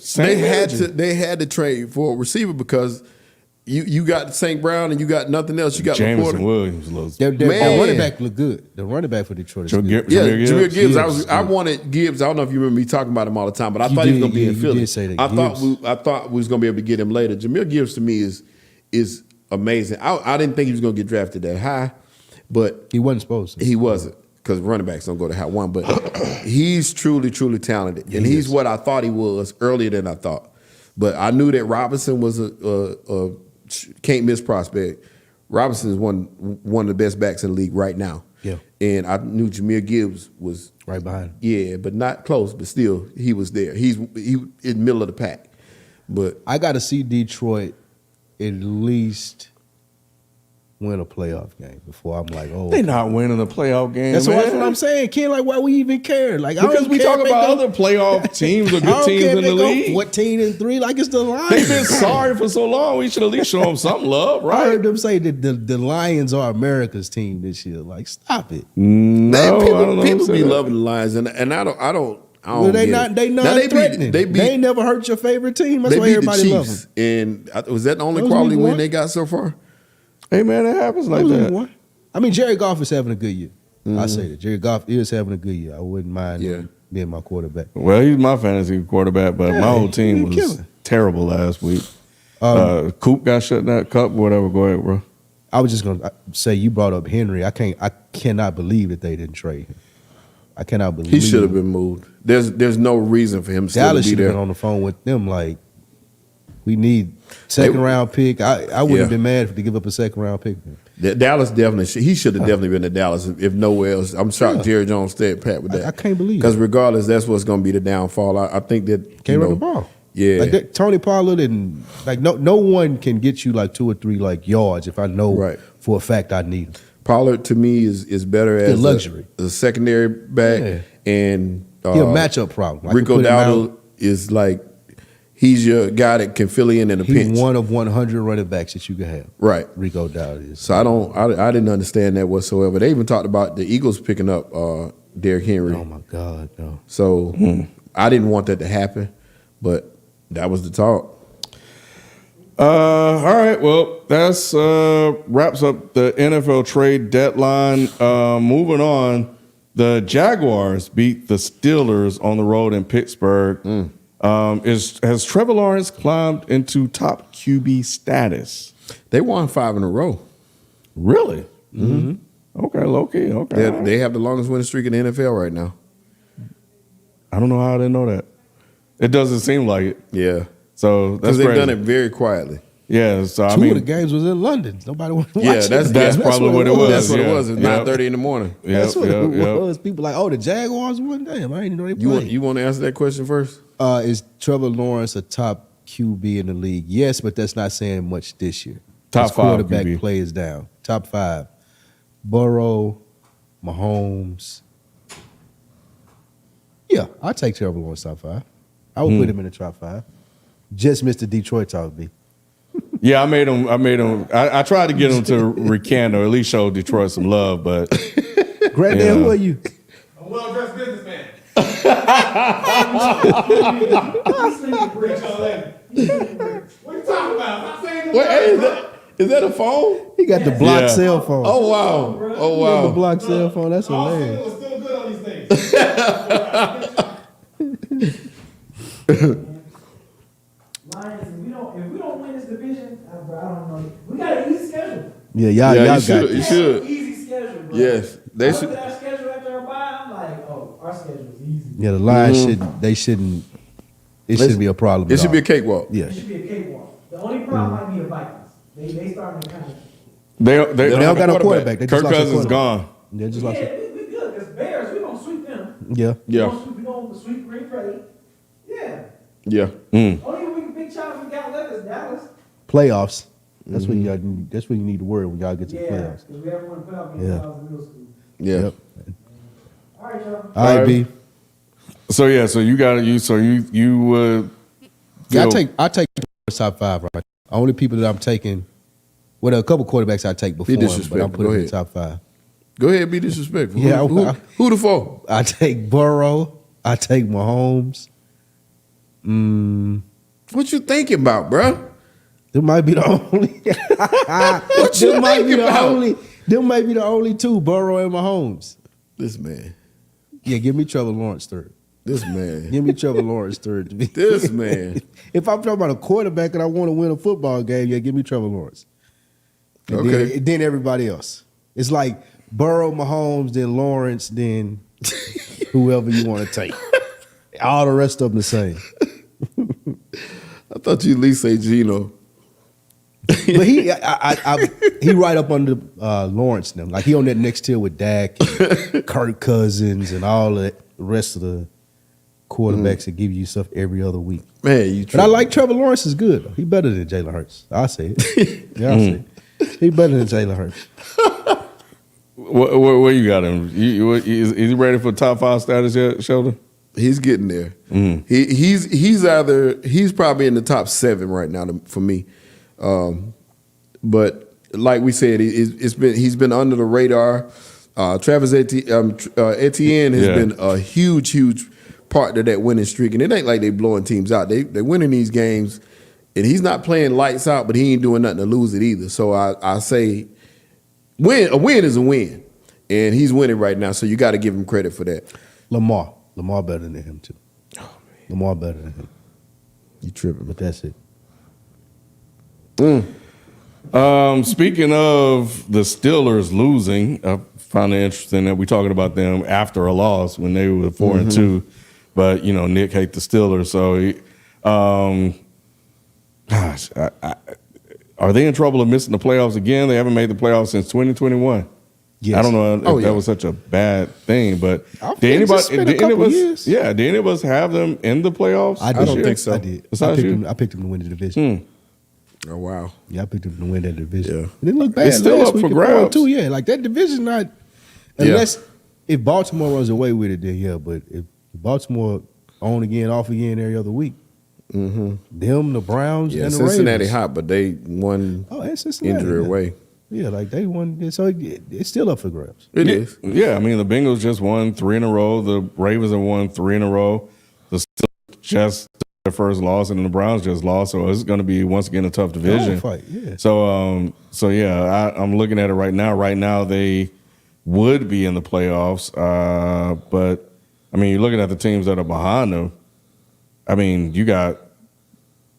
They had to trade for a receiver because you got St. Brown and you got nothing else. You got Jameson Williams. Their running back looked good. The running back for Detroit is good. Jameer Gibbs. I wanted Gibbs. I don't know if you remember me talking about him all the time, but I thought he was going to be in Philly. Did say that. I thought we was going to be able to get him later. Jameer Gibbs to me is amazing. I didn't think he was going to get drafted that high. But he wasn't supposed to. He wasn't because running backs don't go to high 1. But he's truly talented, and he's what I thought he was earlier than I thought. But I knew that Robinson was a can't miss prospect. Robinson is one of the best backs in the league right now. Yeah, and I knew Jameer Gibbs was right behind him. Yeah, but not close. But still, he was there. He in the middle of the pack. But I got to see Detroit at least win a playoff game before I'm like, oh, They not winning a playoff game. that's man. what I'm saying. Ken, like, why we even care? Like, I Because don't we care talk if they about go- other playoff teams or I good don't teams care in if the they go league. 14-3, like it's the Lions. They've been sorry for so long. We should at least show them some love, I right? heard them say that the Lions are America's team this year. Like, stop it. No, I don't know. People who be said that. loving the Lions, and I don't. Well, they get not it. they Now, not threatening. They ain't never hurt your favorite team. That's they why beat the everybody loves Chiefs, them. and was that the only That was quality week win one. they got so far? Hey, man, it happens like that. I mean, Jared Goff is having a good year. I say that Jared Goff is having a good year. I wouldn't mind him being my quarterback. Well, he's my fantasy quarterback, but my whole team he was killing. terrible last week. Coop got shut that cup, whatever. Go ahead, bro. I was just gonna say you brought up Henry. I cannot believe that they didn't trade him. I cannot believe He should have been moved. There's no reason for him still Dallas to be should have there. been on the phone with them. Like, we need second round pick. I wouldn't have been mad to give up a second round pick. Dallas definitely. He should have definitely been to Dallas if nowhere else. I'm shocked Jerry Jones stayed pat with that. I can't believe because it. regardless, that's what's going to be the downfall. I think that Can't run the ball. Yeah, Like that, Tony Pollard and like no one can get you like 2 or 3 like yards if I know for a fact I need them. Pollard to me is better as luxury. a secondary back, and He a matchup problem. I can Rico put him Dowdle out. is like he's your guy that can fill in a He's pinch. one of 100 running backs that you can have. Right. Rico Dowdle is. So I didn't understand that whatsoever. They even talked about the Eagles picking up Derrick Henry. Oh my God, no. So I didn't want that to happen, but that was the talk. All right, well, that's wraps up the NFL trade deadline. Moving on, the Jaguars beat the Steelers on the road in Pittsburgh. Has Trevor Lawrence climbed into top QB status? They won 5 in a row. Really? Mm-hmm. Okay, low-key, okay. They have the longest winning streak in the NFL right now. I don't know how I didn't know that. It doesn't seem like it. Yeah. So Because that's they've crazy. done it very quietly. Yeah, so I Two mean, of the games was in London. Nobody wanted to watch Yeah, it. that's probably what it was. That's what it yeah. was. It's Yep. 9:30 in the morning. That's what it was. People like, oh, the Jaguars won. Damn, I didn't know they played. You want to answer that question first? Is Trevor Lawrence a top QB in the league? Yes, but that's not saying much this year. Top His 5 quarterback QB. play is down. Top 5. Burrow, Mahomes. Yeah, I'll take Trevor Lawrence top 5. I would put him in the top 5. Just missed the Detroit top B. Yeah, I made him. I tried to get him to recant or at least show Detroit some love, but Grant, Yeah. who are you? A well-dressed businessman. What are you talking about? Stop saying the Wait, word, hey, bro. is that a phone? He got the blocked Yeah. cell phone. Oh wow! Oh He got the wow! blocked cell phone. That's All hilarious. was still good on these things. Lions, if we don't win this division, bro, I don't know. We got an easy schedule. Yeah, Yeah, y'all you got should. this. You should. Easy schedule, bro. Yes, they I look should. at our schedule after our bye, I'm like, oh, our schedule is easy. Yeah, the Lions shouldn't. It shouldn't be a problem. It at should be a all. cakewalk. Yeah. It should be a cakewalk. The only problem might be the Vikings. They starting to kind of. they don't got no quarterback. They just Kirk lost their Cousins quarterback. gone. Yeah, just Yeah, like we good because Bears, we gonna sweep them. yeah. Yeah, We gonna sweep Green Bay. Yeah. yeah. Only big challenge we got left is Dallas. Playoffs. That's what you got. That's what you need to worry when y'all get to the Yeah, playoffs. because we haven't won a playoff game Yeah. since I was in middle school. Yeah. Yep. All right, y'all. All right, B. So yeah, so you got you. So you would. Yeah, feel- I take the top 5 right. Only people that I'm taking. Well, a couple quarterbacks I take before him, but I'm disrespectful. putting Go in the ahead. top 5. Go ahead, be disrespectful. Yeah, who the four? I take Burrow. I take Mahomes. What you thinking about, bro? Them might be the only. What you them might be thinking the about? only. Them might be the only 2, Burrow and Mahomes. This man. Yeah, give me Trevor Lawrence third. This man. Give me Trevor Lawrence third. This man. If I'm talking about a quarterback and I want to win a football game, yeah, give me Trevor Lawrence. And Okay. then everybody else. It's like Burrow, Mahomes, then Lawrence, then whoever you want to take. All the rest of them the same. I thought you at least say Gino. But he right up under Lawrence and them. Like he on that next tier with Dak, and Kirk Cousins, and all the rest of the quarterbacks that give you stuff every other week. Man, you But I like Trevor Lawrence is good. He better than Jalen Hurts. I'll say it. Yeah, I'll say it. He better than Jalen Hurts. Where you got him? Is he ready for top 5 status yet, Sheldon? He's getting there. Mm. He's probably in the top 7 right now for me. But like we said, he's been under the radar. Travis Etienne has been a huge part of that winning streak, and it ain't like they blowing teams out. They winning these games, and he's not playing lights out, but he ain't doing nothing to lose it either. So I say, a win is a win, and he's winning right now. So you got to give him credit for that. Lamar better than him too. Oh, man. Lamar better than him. You tripping? But that's it. Speaking of the Steelers losing, I found it interesting that we're talking about them after a loss when they were 4-2. But Nick hates the Steelers, so are they in trouble of missing the playoffs again? They haven't made the playoffs since 2021. Yes. I don't know if that was such a bad thing, but did any of us have them in the playoffs? I don't think so. I did. I picked them to win the division. Oh wow! Yeah, I picked them to win that division. Yeah. It didn't look bad. It's still last up week for at grabs. 4-2. Yeah, like that division not unless if Baltimore runs away with it, then yeah. But if Baltimore on again, off again every other week, them, the Browns, and the Cincinnati Ravens. hot, but they won And Cincinnati injury away. Yeah, like they won. So it's still up for grabs. It is. Yeah, I mean the Bengals just won 3 in a row. The Ravens have won 3 in a row. The Steelers just their first loss, and the Browns just lost. So it's going to be once again a tough division. Fight, yeah. So I'm looking at it right now. Right now they would be in the playoffs, but I mean you're looking at the teams that are behind them. I mean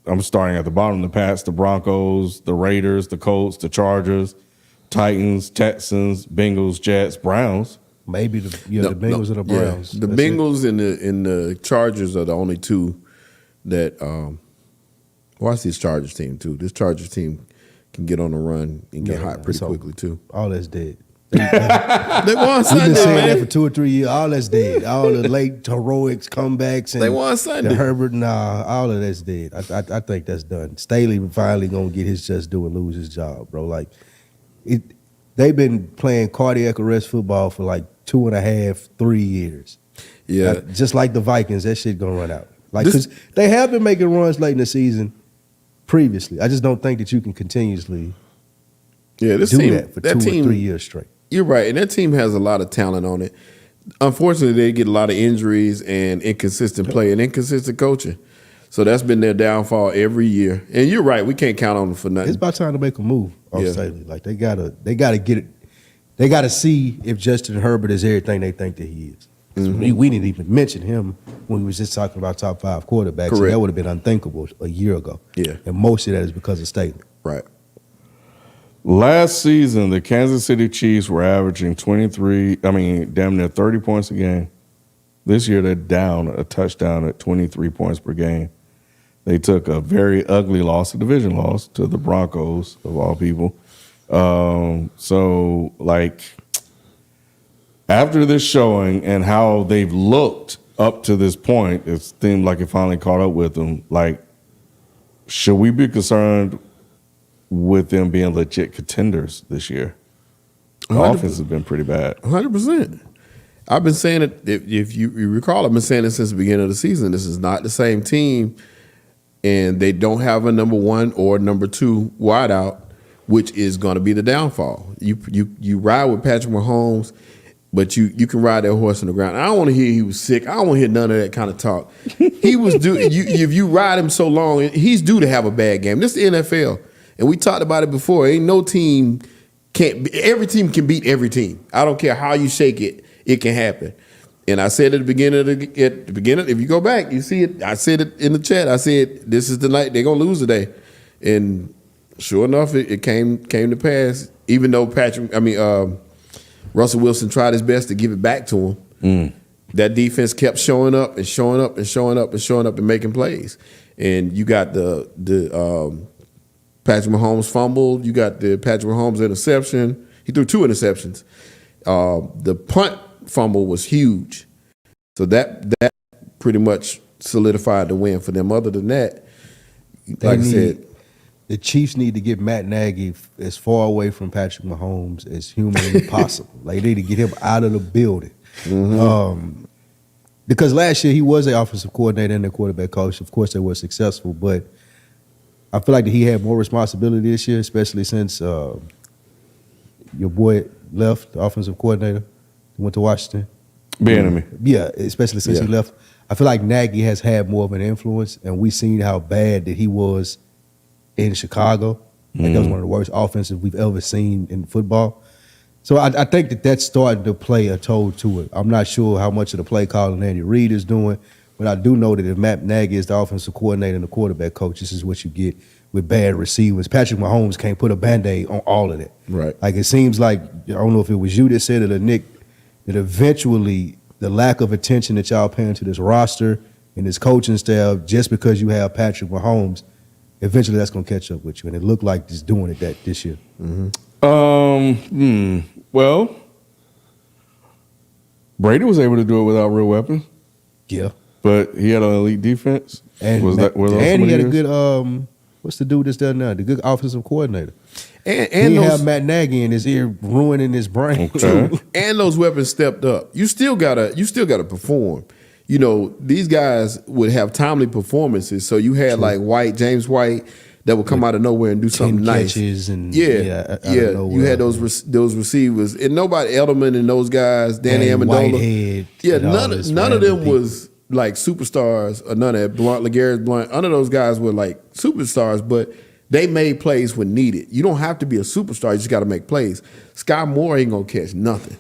I'm starting at the bottom. The Pats, the Broncos, the Raiders, the Colts, the Chargers, Titans, Texans, Bengals, Jets, Browns. Maybe the Bengals and the Browns. The That's Bengals and the Chargers are the only two that. Watch this Chargers team too. This Chargers team can get on the run and get hot pretty quickly too. All that's dead. They won We've Sunday, been saying that man. for 2 or 3 years. All that's dead. All the late heroics, comebacks, and They won Sunday. the Herbert, all of that's dead. I think that's done. Staley finally gonna get his just do and lose his job, bro. Like they've been playing cardiac arrest football for like 2.5, 3 years. Yeah, Just like the Vikings, that shit gonna run out. Like because they have been making runs late in the season previously. I just don't think that you can continuously this do team, that for 2 or 3 years straight. You're right, and that team has a lot of talent on it. Unfortunately, they get a lot of injuries and inconsistent play and inconsistent coaching. So that's been their downfall every year. And you're right, we can't count on them for nothing. It's about time to make a move off Yeah. Staley. Like they gotta get it. They gotta see if Justin Herbert is everything they think that he is. We didn't even mention him when we was just talking about top 5 quarterbacks. Correct. That would have been unthinkable a year ago. Yeah. And most of that is because of Staley. Right. Last season, the Kansas City Chiefs were averaging damn near 30 points a game. This year, they're down a touchdown at 23 points per game. They took a very ugly loss, a division loss, to the Broncos, of all people. After this showing and how they've looked up to this point, it seemed like it finally caught up with them. Like, should we be concerned with them being legit contenders this year? The offense has been pretty bad. 100%. I've been saying it, if you recall, I've been saying it since the beginning of the season. This is not the same team, and they don't have a number 1 or number 2 wideout, which is going to be the downfall. You ride with Patrick Mahomes, but you can ride that horse in the ground. I don't want to hear he was sick. I don't want to hear none of that kind of talk. He was due. If you ride him so long, he's due to have a bad game. This is the NFL. And we talked about it before. Ain't no team every team can beat every team. I don't care how you shake it, it can happen. And I said at the beginning, if you go back, you see it. I said it in the chat. I said this is the night they're gonna lose today. And sure enough, it came to pass. Even though Russell Wilson tried his best to give it back to him, that defense kept showing up and showing up and showing up and showing up and making plays. And you got the Patrick Mahomes fumbled. You got the Patrick Mahomes interception. He threw 2 interceptions. The punt fumble was huge. So that pretty much solidified the win for them. Other than that, like I said, the Chiefs need to get Matt Nagy as far away from Patrick Mahomes as humanly possible. Like, they need to get him out of the building. Because last year he was the offensive coordinator and the quarterback coach. Of course, they were successful, but I feel like that he had more responsibility this year, especially since your boy left, the offensive coordinator, went to Washington. Bieniemy. Yeah, especially since he left. I feel like Nagy has had more of an influence, and we've seen how bad that he was in Chicago. Like, that was one of the worst offenses we've ever seen in football. So I think that that's starting to play a toll to it. I'm not sure how much of the play calling Andy Reid is doing, but I do know that if Matt Nagy is the offensive coordinator and the quarterback coach, this is what you get with bad receivers. Patrick Mahomes can't put a Band-Aid on all of that. Right. Like, it seems like, I don't know if it was you that said it or Nick, that eventually the lack of attention that y'all paying to this roster and this coaching staff, just because you have Patrick Mahomes, eventually that's going to catch up with you. And it looked like it's doing it that this year. Well, Brady was able to do it without real weapons, Yeah. but he had an elite defense. And, were those and he had a some of the years? good, what's the dude that's done now? The good offensive coordinator. And He those, have Matt Nagy in his ear ruining his brain. Okay. and those weapons stepped up. You still gotta perform. You know, these guys would have timely performances. So you had like James White, that would come out of nowhere and do something nice. Catches and Yeah. You had those receivers, and nobody, Edelman and those guys, Danny Amendola. Whitehead. Yeah, and all none this of random them people. was like superstars, or none of that. LeGarrette Blount, none of those guys were like superstars, but they made plays when needed. You don't have to be a superstar; you just got to make plays. Sky Moore ain't gonna catch nothing.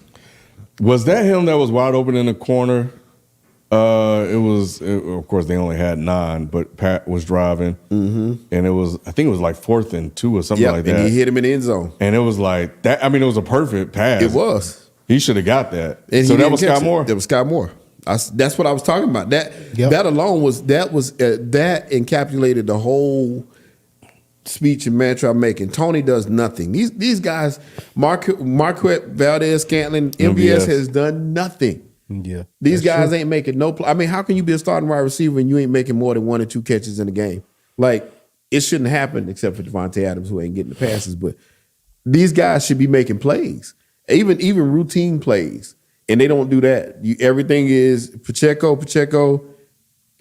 Was that him that was wide open in the corner? Of course, they only had 9, but Pat was driving, and I think it was like 4th and 2 or something like that. And he hit him in the end zone. And it was like that. I mean, it was a perfect pass. It was. He should have got that. And So he that didn't was catch Sky it. Moore. That was Sky Moore. That's what I was talking about. That alone was that encapsulated the whole speech and mantra I'm making. Tony does nothing. These guys, Marquette, Valdez, Scantling, MVS has done nothing. Yeah. These guys ain't making no play. I mean, how can you be a starting wide receiver and you ain't making more than 1 or 2 catches in a game? Like, it shouldn't happen except for Devontae Adams, who ain't getting the passes. But these guys should be making plays, even routine plays, and they don't do that. Everything is Pacheco,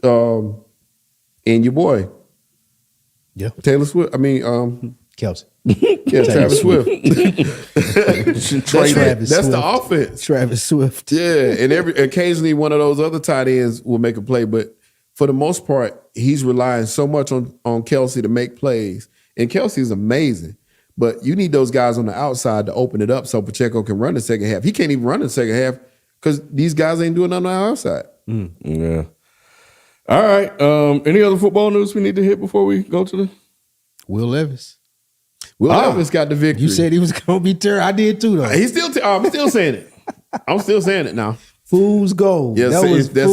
and your boy, Taylor Swift. I mean, Kelsey. Yeah, Travis Swift. That's the offense. Travis Swift. Yeah, and occasionally one of those other tight ends will make a play, but for the most part, he's relying so much on Kelsey to make plays. And Kelsey is amazing, but you need those guys on the outside to open it up so Pacheco can run the second half. He can't even run the second half because these guys ain't doing nothing on the outside. Yeah. All right. Any other football news we need to hit before we go to the Will Levis. Will Levis got the victory. You said he was going to be terrible. I did too, though. He's still. I'm still saying it. I'm still saying it now. Fool's gold. Yeah, that's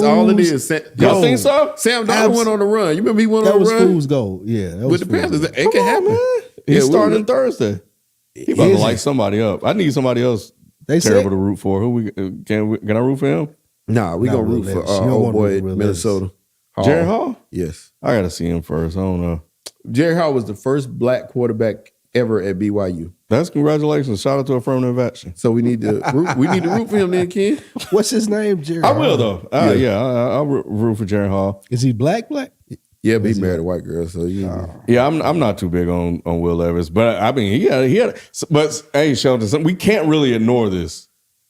all it is. Y'all think so? Sam Darnold went on the run. You remember he went that on the was run? fool's gold. Yeah, that was With the Panthers. It can happen. Man. He's starting Thursday. He about to light somebody up. I need somebody else terrible to root for. Can I root for him? Nah, we gonna root for old boy Minnesota. Jared Hall? Yes. I gotta see him first. I don't know. Jared Hall was the first black quarterback ever at BYU. That's congratulations. Shout out to affirmative action. So we need to root for him then, Ken. What's his name? Jared I will though. I'll root for Jared Hall. Is he black? Yeah, but he married a white girl, so Yeah, I'm not too big on Will Levis, but I mean he had. But hey, Shelton, we can't really ignore this.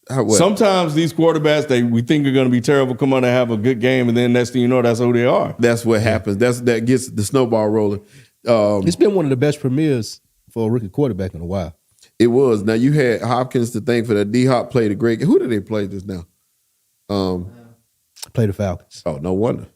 Sometimes these quarterbacks we think are going to be terrible, come on and have a good game, and then next thing you know, that's who they are. That's what happens. That gets the snowball rolling. It's been one of the best premieres for a rookie quarterback in a while. It was. Now you had Hopkins to thank for that. D-Hop played a great game. Who did they play just now? Play the Falcons. Oh, no wonder.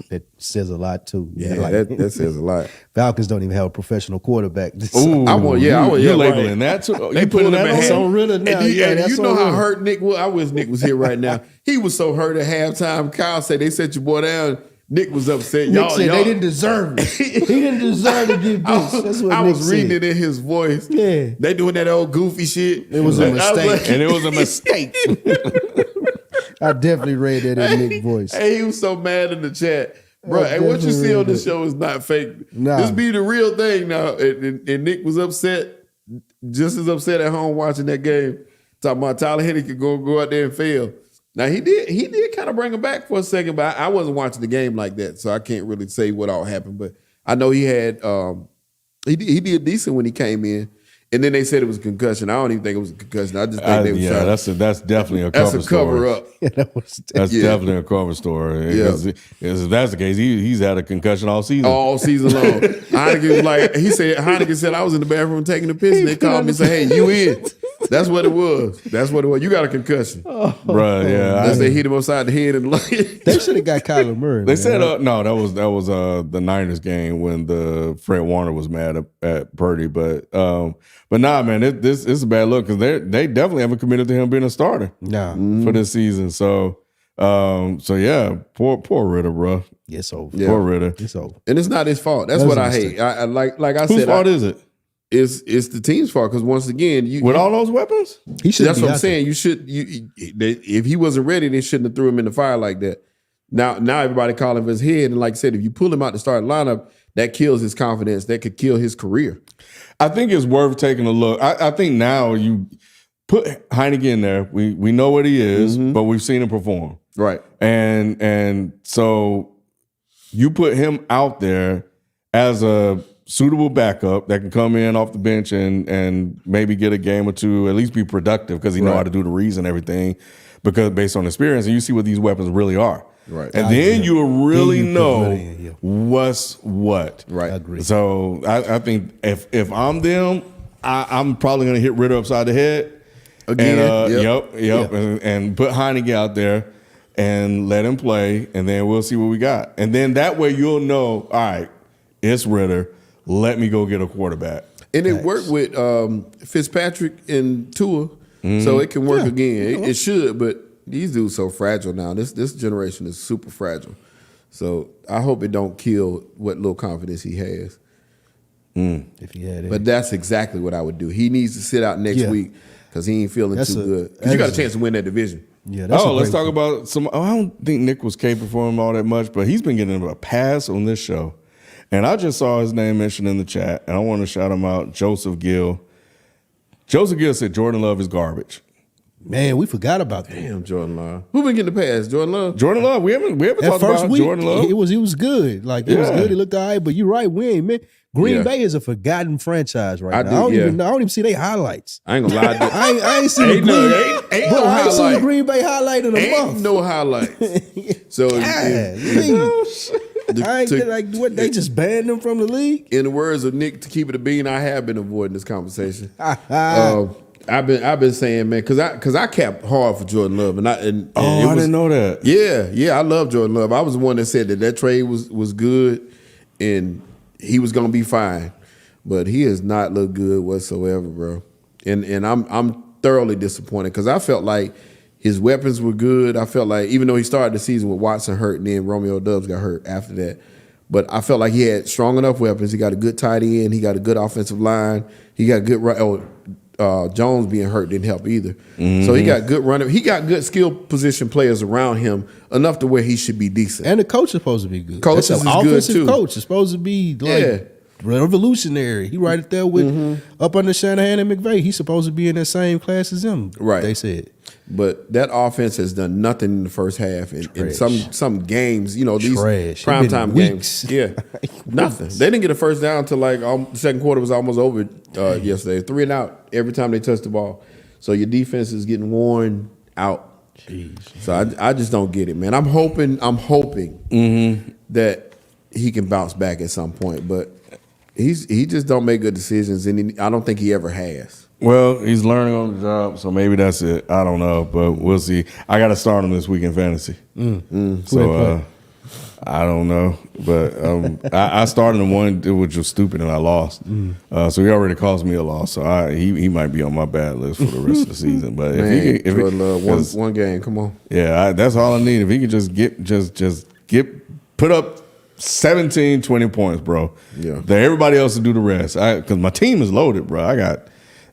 That says a lot too. Yeah, that says a lot. Falcons don't even have a professional quarterback. Ooh, you're labeling right. that too. They You putting that him on in Ritter now. And Yeah, you know on how Ritter. hurt Nick was. I wish Nick was here right now. He was so hurt at halftime. Kyle said they set your boy down. Nick was upset. Nick y'all said they didn't deserve it. He didn't deserve to get this. That's what I Nick was reading said. it in his voice. Yeah. They doing that old goofy shit. It was a mistake. And it was a mistake. I definitely read that in Nick's voice. Hey, he was so mad in the chat. Bro, and what you see on this show is not fake. Nah. This be the real thing now. And Nick was upset, just as upset at home watching that game. Talking about Tyler Henry could go out there and fail. Now he did kind of bring him back for a second, but I wasn't watching the game like that, so I can't really say what all happened. But I know he had he did decent when he came in. And then they said it was a concussion. I don't even think it was a concussion. I just think they were trying. That's definitely a cover story. That's a cover up. That's definitely a cover story. Yeah. If that's the case, he's had a concussion all season. All season long. Heineken said, I was in the bathroom taking a piss, and they called me and said, hey, you in. That's what it was. You got a concussion. Bruh, yeah. Unless they hit him upside the head and They should have got Kyler Murray. They said no, that was the Niners game when the Fred Warner was mad at Purdy, but nah, man, this is a bad look because they definitely haven't committed to him being a starter for this season. So yeah, poor Ridder, bro. It's over. Yeah. Poor Ridder. It's over. And it's not his fault. That's what I hate. I like I Whose said. fault is it? It's the team's fault because once again, with all those weapons, he should. That's what I'm saying. If he wasn't ready, they shouldn't have threw him in the fire like that. Now everybody calling for his head, and like I said, if you pull him out the starting lineup, that kills his confidence. That could kill his career. I think it's worth taking a look. I think now you put Heineken in there. We know what he is, but we've seen him perform. Right. And so you put him out there as a suitable backup that can come in off the bench and maybe get a game or two, at least be productive because he know how to do the reads and everything because based on experience, and you see what these weapons really are. Right. And then you'll really know what's what. Right. I agree. So I think if I'm them, I'm probably going to hit Ridder upside the head. Again. And, and put Heineke out there and let him play, and then we'll see what we got. And then that way you'll know, all right, it's Ridder. Let me go get a quarterback. And it worked with Fitzpatrick and Tua, so it can work again. It should, but these dudes so fragile now. This generation is super fragile. So I hope it don't kill what little confidence he has. If he had it. But that's exactly what I would do. He needs to sit out next week because he ain't feeling too good. Because you got a chance to win that division. Yeah. Let's talk about some. I don't think Nick was capable for him all that much, but he's been getting a pass on this show. And I just saw his name mentioned in the chat, and I want to shout him out, Joseph Gill. Joseph Gill said Jordan Love is garbage. Man, we forgot about that. Damn, Jordan Love. Who been getting the pass? Jordan Love? Jordan Love. We haven't talked about Jordan Love. It was good. Like it was good. He looked all right, but you're right, we ain't man. Green Bay is a forgotten franchise right now. I don't even see their highlights. I ain't gonna lie. I ain't seen I ain't seen the Green Bay highlight in a month. No highlights. So they just banned them from the league. In the words of Nick, to keep it a bean, I have been avoiding this conversation. I've been saying, man, because I capped hard for Jordan Love, I didn't know that. Yeah, I love Jordan Love. I was the one that said that trade was good and he was gonna be fine, but he has not looked good whatsoever, bro. And I'm thoroughly disappointed because I felt like his weapons were good. I felt like even though he started the season with Watson hurt and then Romeo Doubs got hurt after that, but I felt like he had strong enough weapons. He got a good tight end. He got a good offensive line. He got good Jones being hurt didn't help either. So he got good running. He got good skill position players around him enough to where he should be decent. And the coach is supposed to be good. Coach is good too. Coach is supposed to be revolutionary. He right there with up under Shanahan and McVay. He's supposed to be in that same class as them. Right. They said. But that offense has done nothing in the first half. And some games, these primetime games. Yeah. Nothing. They didn't get a first down until the second quarter was almost over yesterday. 3 and out every time they touched the ball. So your defense is getting worn out. Jeez. So I just don't get it, man. I'm hoping that he can bounce back at some point. But he just don't make good decisions, and I don't think he ever has. Well, he's learning on the job, so maybe that's it. I don't know, but we'll see. I got to start him this week in fantasy. So I don't know, but I started him one which was stupid, and I lost. So he already caused me a loss. So he might be on my bad list for the rest of the season. But man, if he one game, come on. Yeah, that's all I need. If he could just put up 17, 20 points, bro. Yeah. Everybody else will do the rest. Because my team is loaded, bro.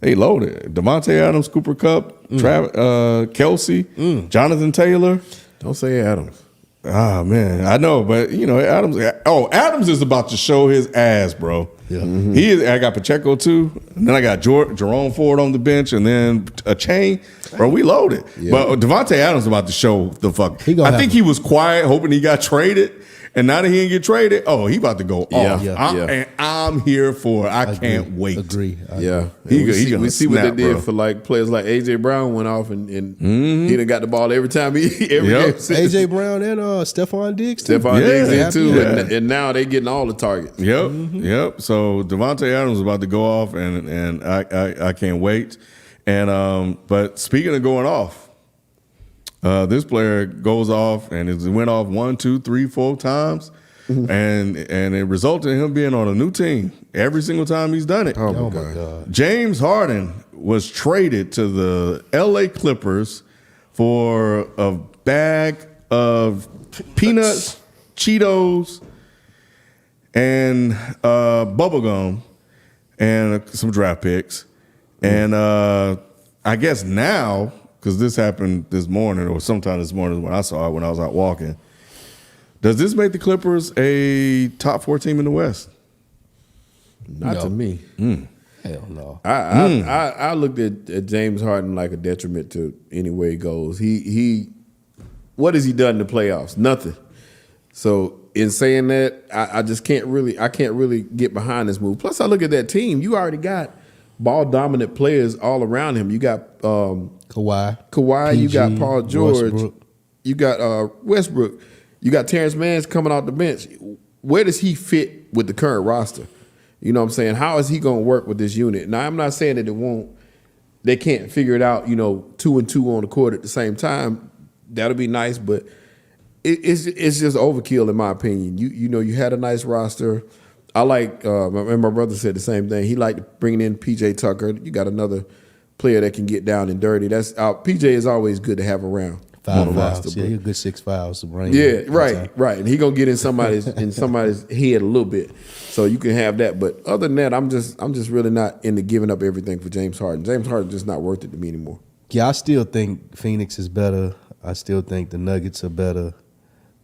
They loaded. Devontae Adams, Cooper Kupp, Kelsey, Jonathan Taylor. Don't say Adams. Oh man, I know, but Adams is about to show his ass, bro. Yeah, I got Pacheco too, and then I got Jerome Ford on the bench, and then a chain, bro. We loaded, but Devontae Adams is about to show the fuck. I think he was quiet, hoping he got traded, and now that he didn't get traded, he about to go off. And I'm here for it. I can't wait. Agree. We see what they did for like players like AJ Brown went off and he done got the ball every time game. AJ Brown and Stephon Diggs too. Diggs in too, and now they getting all the targets. Yep. So Devontae Adams is about to go off, and I can't wait. And but speaking of going off. This player goes off and it went off 1, 2, 3, 4 times, and it resulted in him being on a new team every single time he's done it. Oh my God! James Harden was traded to the LA Clippers for a bag of peanuts, Cheetos, and bubblegum, and some draft picks, and I guess now. Because this happened this morning or sometime this morning when I saw it when I was out walking. Does this make the Clippers a top 4 team in the West? Not to me. Hell no. I looked at James Harden like a detriment to any way he goes. He what has he done in the playoffs? Nothing. So in saying that, I can't really get behind this move. Plus I look at that team. You already got ball dominant players all around him. You got Kawhi, PG, you got Paul George, Westbrook. You got Westbrook, you got Terrence Mann coming off the bench. Where does he fit with the current roster? You know what I'm saying? How is he going to work with this unit? Now I'm not saying that they can't figure it out. 2 and 2 on the court at the same time. That'll be nice, but it's just overkill in my opinion. You had a nice roster. I like, and my brother said the same thing. He liked bringing in P.J. Tucker. You got another player that can get down and dirty. That's P.J. is always good to have around. 5 fouls. Yeah, he's a good 6 fouls to bring. Yeah, right. And he gonna get in somebody's head a little bit, so you can have that. But other than that, I'm just really not into giving up everything for James Harden. James Harden's just not worth it to me anymore. Yeah, I still think Phoenix is better. I still think the Nuggets are better.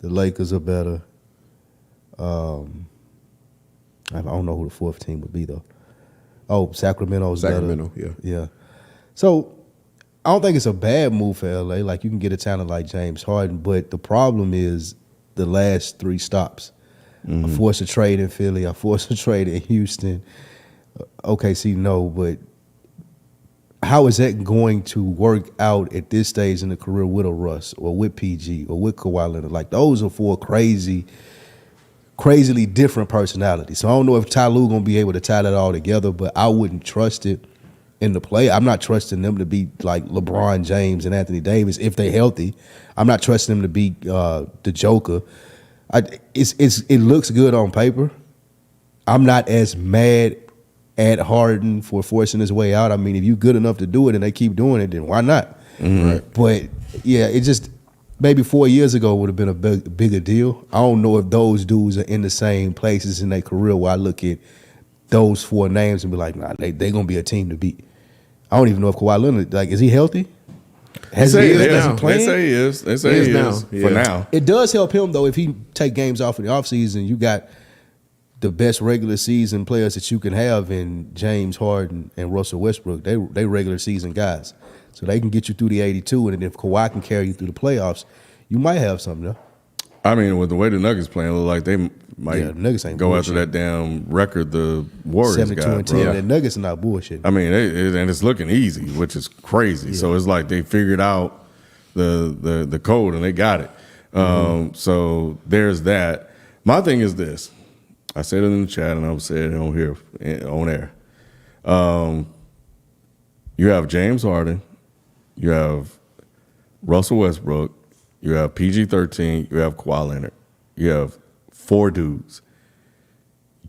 The Lakers are better. I don't know who the 4th team would be though. Oh, Sacramento's Sacramento, better. Yeah. So I don't think it's a bad move for LA. Like you can get a talent like James Harden, but the problem is the last 3 stops. I forced a trade in Philly. I forced a trade in Houston. OKC, no, but how is that going to work out at this stage in the career with a Russ or with PG or with Kawhi Leonard? Like those are 4 crazily different personalities. So I don't know if Ty Lue gonna be able to tie that all together, but I wouldn't trust it in the play. I'm not trusting them to be like LeBron James and Anthony Davis if they're healthy. I'm not trusting them to be the Joker. It looks good on paper. I'm not as mad at Harden for forcing his way out. I mean, if you're good enough to do it and they keep doing it, then why not? Right. But yeah, it just maybe 4 years ago would have been a bigger deal. I don't know if those dudes are in the same places in their career where I look at those 4 names and be like, nah, they're going to be a team to beat. I don't even know if Kawhi Leonard, is he healthy? They say he is. They say he is for now. It does help him, though, if he take games off in the offseason. You got the best regular season players that you can have in James Harden and Russell Westbrook. They regular season guys. So they can get you through the 82, and if Kawhi can carry you through the playoffs, you might have something there. I mean, with the way the Nuggets playing, it look like they might Nuggets ain't go bullshit. after that damn record the Warriors got, 72 and 10. The Nuggets are not bullshit. I mean, and it's looking easy, which is crazy. Yeah. So it's like they figured out the code and they got it. So there's that. My thing is this. I said it in the chat and I'll say it on here, on air. You have James Harden. You have Russell Westbrook. You have PG-13. You have Kawhi Leonard. You have 4 dudes.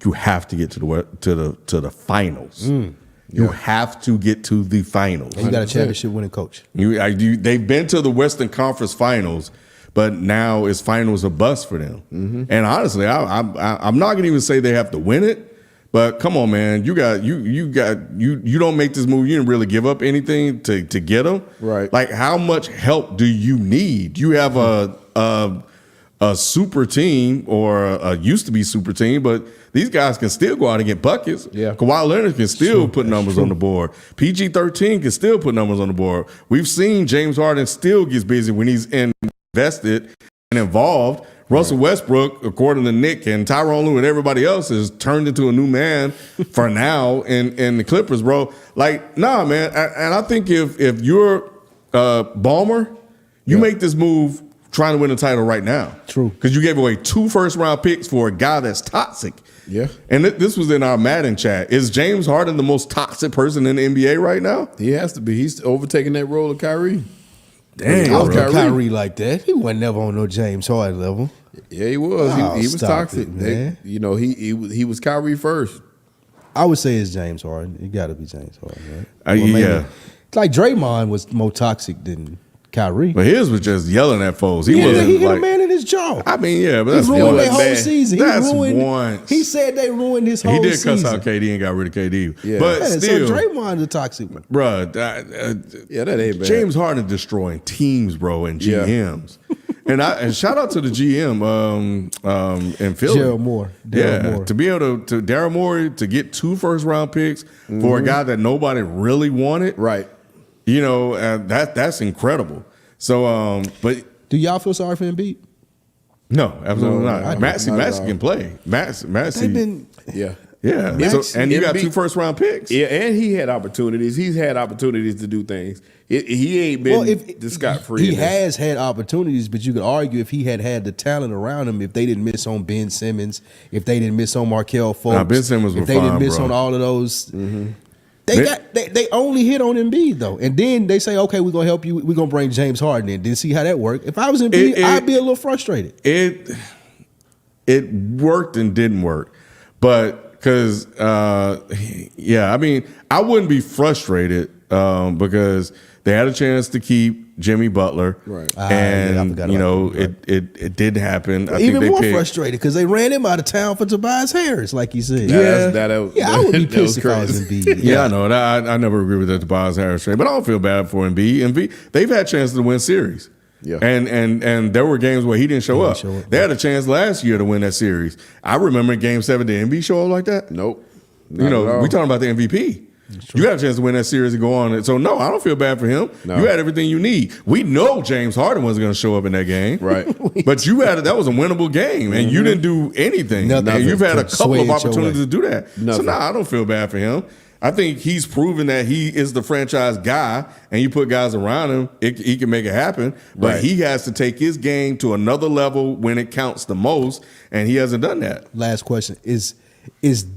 You have to get to the finals. You have to get to the finals. And you got a championship winning coach. They've been to the Western Conference Finals, but now it's finals or bust for them. And honestly, I'm not gonna even say they have to win it. But come on, man, you don't make this move. You didn't really give up anything to get them. Right. Like, how much help do you need? You have a a super team or a used to be super team, but these guys can still go out and get buckets. Yeah. Kawhi Leonard can still put numbers on the board. PG-13 can still put numbers on the board. We've seen James Harden still gets busy when he's invested and involved. Russell Westbrook, according to Nick and Tyronn Lue and everybody else, has turned into a new man for now in the Clippers, bro. Like, nah, man. And I think if you're Ballmer, you make this move trying to win a title right now. True. Because you gave away 2 first-round picks for a guy that's toxic. Yeah. And this was in our Madden chat. Is James Harden the most toxic person in the NBA right now? He has to be. He's overtaking that role of Kyrie. Damn, I was Kyrie like that. He wasn't never on no James Harden level. Yeah, he was. Oh, he was stop toxic, it, man. He was Kyrie first. I would say it's James Harden. It got to be James Harden, right? Yeah. It's like Draymond was more toxic than Kyrie. But his was just yelling at foes. He wasn't he hit like a man in his jaw. I mean, yeah, but that's He ruined their one. whole season. That's He ruined, once. He said they ruined his whole He did season. cuss out KD and got rid of KD. Yeah. But Yeah, still, so Draymond's a toxic one. bruh, Yeah, that ain't bad. James Harden destroying teams, bro, and GMs. And shout out to the GM in Philly. Daryl Moore. To be able to Daryl Moore to get 2 first-round picks for a guy that nobody really wanted. Right. You know, that's incredible. So, but Do y'all feel sorry for Embiid? no, absolutely No, not. not Maxey at all. can play. Maxey, Yeah. yeah. Max- So, and you got Embiid- 2 first-round picks. Yeah, and he had opportunities. He's had opportunities to do things. He ain't been just scot free. He has had opportunities, but you could argue if he had the talent around him, if they didn't miss on Ben Simmons, if they didn't miss on Markelle Fultz, Nah, Ben Simmons if was they fine, didn't miss bro. on all of those. They only hit on Embiid though, and then they say, okay, we're gonna help you. We're gonna bring James Harden in. Didn't see how that worked. If I was Embiid, I'd be a little frustrated. It worked and didn't work, but because I mean, I wouldn't be frustrated because they had a chance to keep Jimmy Butler, Right. And I forgot you know about that. it did happen. I Even think they more picked, frustrated because they ran him out of town for Tobias Harris, like you said. I I would be pissed if I was Embiid. Yeah, I know. I never agree with that Tobias Harris trade, but I don't feel bad for Embiid. Embiid, they've had chances to win series. Yeah. And there were games where he didn't show up. They had a chance last year to win that series. I remember in Game 7, did Embiid show up like that? Nope. You know, we talking about the MVP. You got a chance to win that series and go on. So, no, I don't feel bad for him. No. You had everything you need. We know James Harden wasn't going to show up in that game. Right. But that was a winnable game, and you didn't do anything. Nothing. And you've had a To couple sway of it your opportunities way. to do that. So, Nothing. I don't feel bad for him. I think he's proven that he is the franchise guy, and you put guys around him, he can make it happen. But Right. he has to take his game to another level when it counts the most, and he hasn't done that. Last question is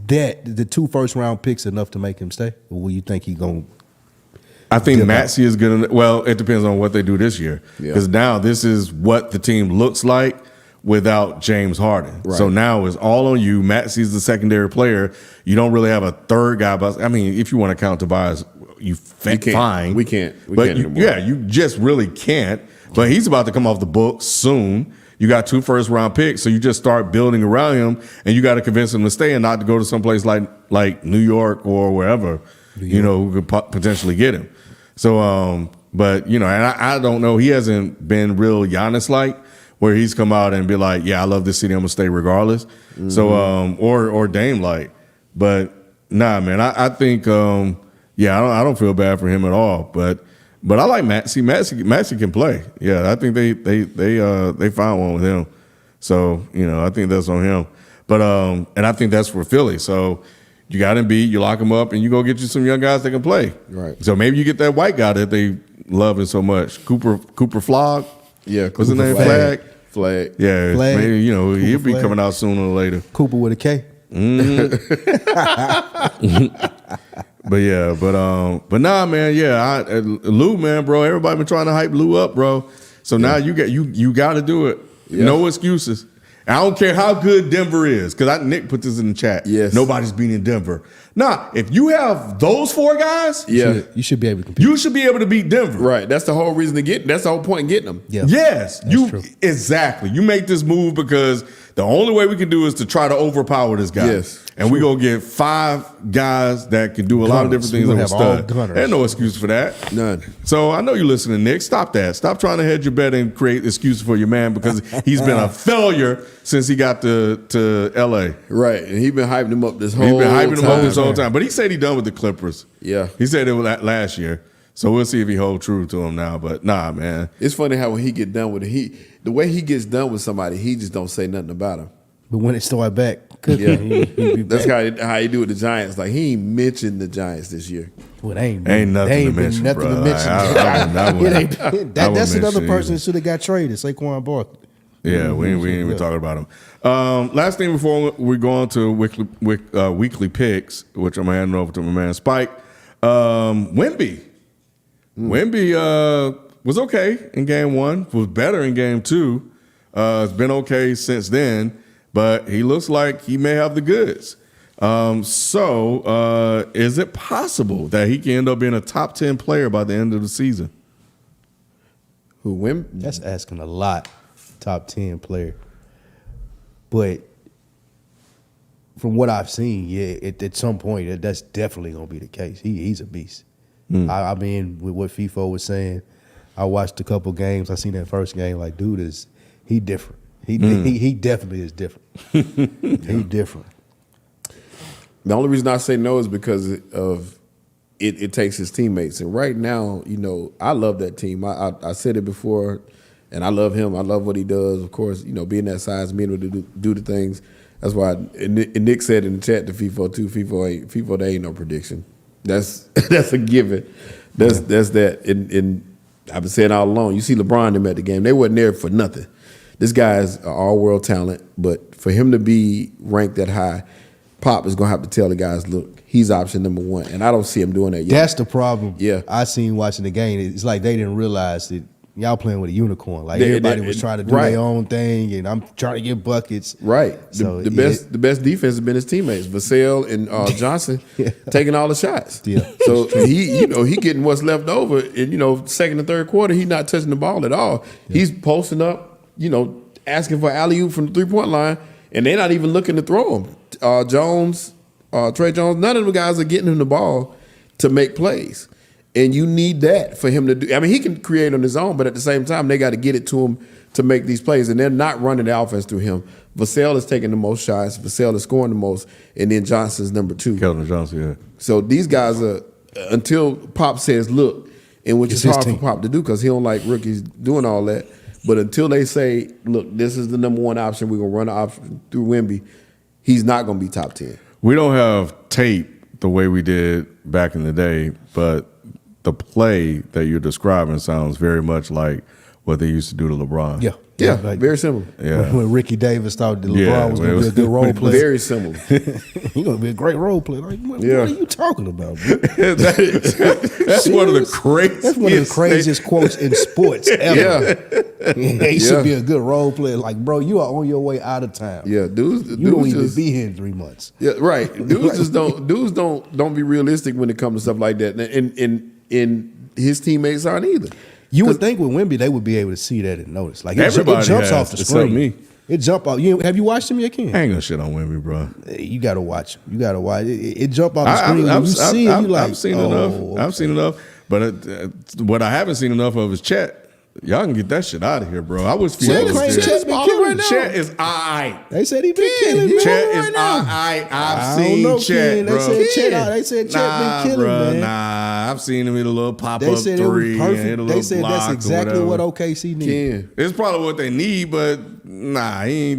that the 2 first-round picks enough to make him stay, or will you think he gonna? I think Dip Maxey is going to – well, it depends on what they do this year. Yeah. Because now this is what the team looks like without James Harden. Right. So now it's all on you. Maxey's the secondary player. You don't really have a third guy. But I mean, if you want to count Tobias, you can't. fine. We can't. We but can't anymore. yeah, you just really can't. But he's about to come off the books soon. You got 2 first-round picks, so you just start building around him, and you got to convince him to stay and not to go to someplace like New York or wherever, you know, who could potentially get him. So, but, you know, and I don't know. He hasn't been real Giannis-like, where he's come out and be like, yeah, I love this city. I'm going to stay regardless. Mm-hmm. So, or Dame-like. But, nah, man, I think, I don't feel bad for him at all. But I like Maxey. Maxey can play. Yeah, I think they found one with him. So, you know, I think that's on him. But and I think that's for Philly. So you got Embiid, you lock him up, and you go get you some young guys that can play. Right. So maybe you get that white guy that they love so much. Cooper Flog. Yeah. What's his name? Flag. Yeah. Flag. Maybe, you know, he'll be Flag. coming out sooner or later. Cooper with a K. But nah, man, yeah, Lou, man, bro, everybody been trying to hype Lou up, bro. So now you got to do it. Yeah. No excuses. I don't care how good Denver is, because Nick put this in the chat. Yes. Nobody's beating Denver. Nah, if you have those 4 guys, Yeah. You should be able to compete. you should be able to beat Denver. Right. That's the whole reason to get. That's the whole point in getting them. Yeah. Yes, That's true. exactly. You make this move because the only way we can do is to try to overpower this guy. Yes. And we're going to get 5 guys that can do a lot of different things We're on gonna the have all stud. gunners. There's no excuse for that. None. So I know you're listening, Nick. Stop that. Stop trying to hedge your bet and create excuses for your man because he's been a failure since he got to L.A. Right. And he's been hyping him up this whole He's been hyping him up this whole time. time. But he said he done with the Clippers. Yeah. He said it was last year. So we'll see if he hold true to him now. But nah, man. It's funny how when he get done with it, the way he gets done with somebody, he just don't say nothing about him. But when it start back cooking, Yeah. he be That's back. how he do with the Giants. Like he ain't mentioned the Giants this year. Well, they ain't Ain't nothing they to ain't been mention, nothing bro. to mention. I wouldn't That's mention another it person either. that should have got traded. Saquon Barkley. Yeah, we ain't even talking about him. Last thing before we go on to weekly picks, which I'm handing over to my man Spike. Wemby. Wemby was okay in game 1, was better in game 2. It's been okay since then, but he looks like he may have the goods. So is it possible that he can end up being a top 10 player by the end of the season? Who win? That's asking a lot. Top 10 player. But from what I've seen, yeah, at some point, that's definitely going to be the case. He's a beast. I mean, with what FIFO was saying, I watched a couple games. I seen that first game. Like, dude he different. He definitely is different. He different. The only reason I say no is because of it takes his teammates. And right now, I love that team. I said it before, and I love him. I love what he does. Of course, being that size, being able to do the things. That's why. And Nick said in the chat to FIFO too. FIFO, there ain't no prediction. That's a given. That's that. And I've been saying all along. You see LeBron them at the game. They wasn't there for nothing. This guy's an all-world talent, but for him to be ranked that high, Pop is gonna have to tell the guys, look, he's option number 1, and I don't see him doing that yet. That's the problem. Yeah. I seen watching the game. It's like they didn't realize that y'all playing with a unicorn. Like everybody was trying to do right. their own thing, and I'm trying to get buckets. Right. So The best defense has been his teammates, Vassell and Johnson, taking all the shots. Yeah. So he getting what's left over. And second and third quarter, he's not touching the ball at all. Yeah. He's posting up, asking for alley-oop from the 3-point line, and they're not even looking to throw him. Jones, Trey Jones, none of the guys are getting him the ball to make plays. And you need that for him to do. I mean, he can create on his own, but at the same time, they got to get it to him to make these plays. And they're not running the offense through him. Vassell is taking the most shots. Vassell is scoring the most. And then Johnson's number 2. Keldon Johnson, yeah. So these guys are, until Pop says, look, and which is hard for Pop to do because he don't like rookies doing all that. But until they say, look, this is the number 1 option, we're going to run the option through Wemby, he's not going to be top 10. We don't have tape the way we did back in the day, but the play that you're describing sounds very much like what they used to do to LeBron. Yeah, like, very similar. Yeah. When Ricky Davis thought that LeBron was going to be a good role player. Very similar. He's going to be a great role player. Like, what are you talking about, bro? That's one of the craziest. That's one of the craziest quotes in sports ever. Yeah. He should be a good role player. Like, bro, you are on your way out of town. Yeah, dudes. You don't even be here in 3 months. Yeah, right. Dudes don't be realistic when it comes to stuff like that. And his teammates aren't either. You would think with Wemby they would be able to see that and notice. Like Everybody it jumps has, off the except screen. me. It jump off. Have you watched him yet, Ken? I ain't gonna shit on Wemby, bro. You gotta watch him. You gotta watch it. Jump off the screen. When you see it, you like, I've seen enough. okay. I've seen enough. But what I haven't seen enough of is Chet. Y'all can get that shit out of here, bro. I wish Chet people was Chet's been killing right now. Chet is alright. They said he been killing. Man. Chet is right now. alright. I I've don't seen know, Chet, Ken. bro. They said Chet been killing, bro, man. Nah, I've seen him hit a little pop They up said three. it was perfect. And hit a They little said block that's or exactly whatever. what OKC needs. It's probably what they need, but nah, they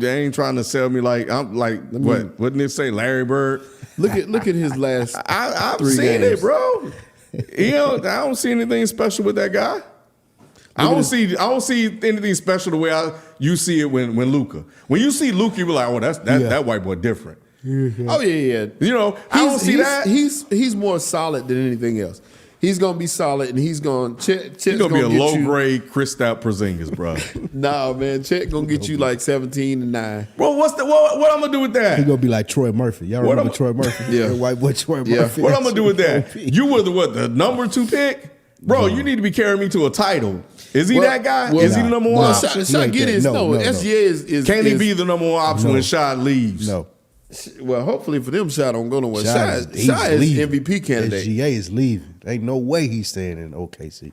ain't trying to sell me like I'm like what? Wouldn't it say Larry Bird? Look at his last. I've 3 seen games. it, bro. I don't see anything special with that guy. I don't see anything special the way you see it when Luka. When you see Luka, you be like, oh, that white boy different. Oh yeah. I don't see that. He's more solid than anything else. He's gonna be solid, and he's gonna Chet's He's gonna be a get low you- grade Kristaps Porzingis, bro. Nah, man, Chet gonna get you like 17 and 9. Well, what I'm gonna do with that? He gonna be like Troy Murphy. Y'all What remember am- Troy Murphy? Yeah. The white boy Troy Yeah. Murphy. What I'm gonna do with that? You were the number 2 pick, bro. You need to be carrying me to a title. Is he Well- that guy? well, Is he the number one Well, option? Shot ain't get that. his No. SGA is Can he is- be the number one option when Shot leaves? No. Well, hopefully for them, Shot don't go nowhere. He's Shot is leaving. MVP candidate. SGA is leaving. Ain't no way he's staying in OKC.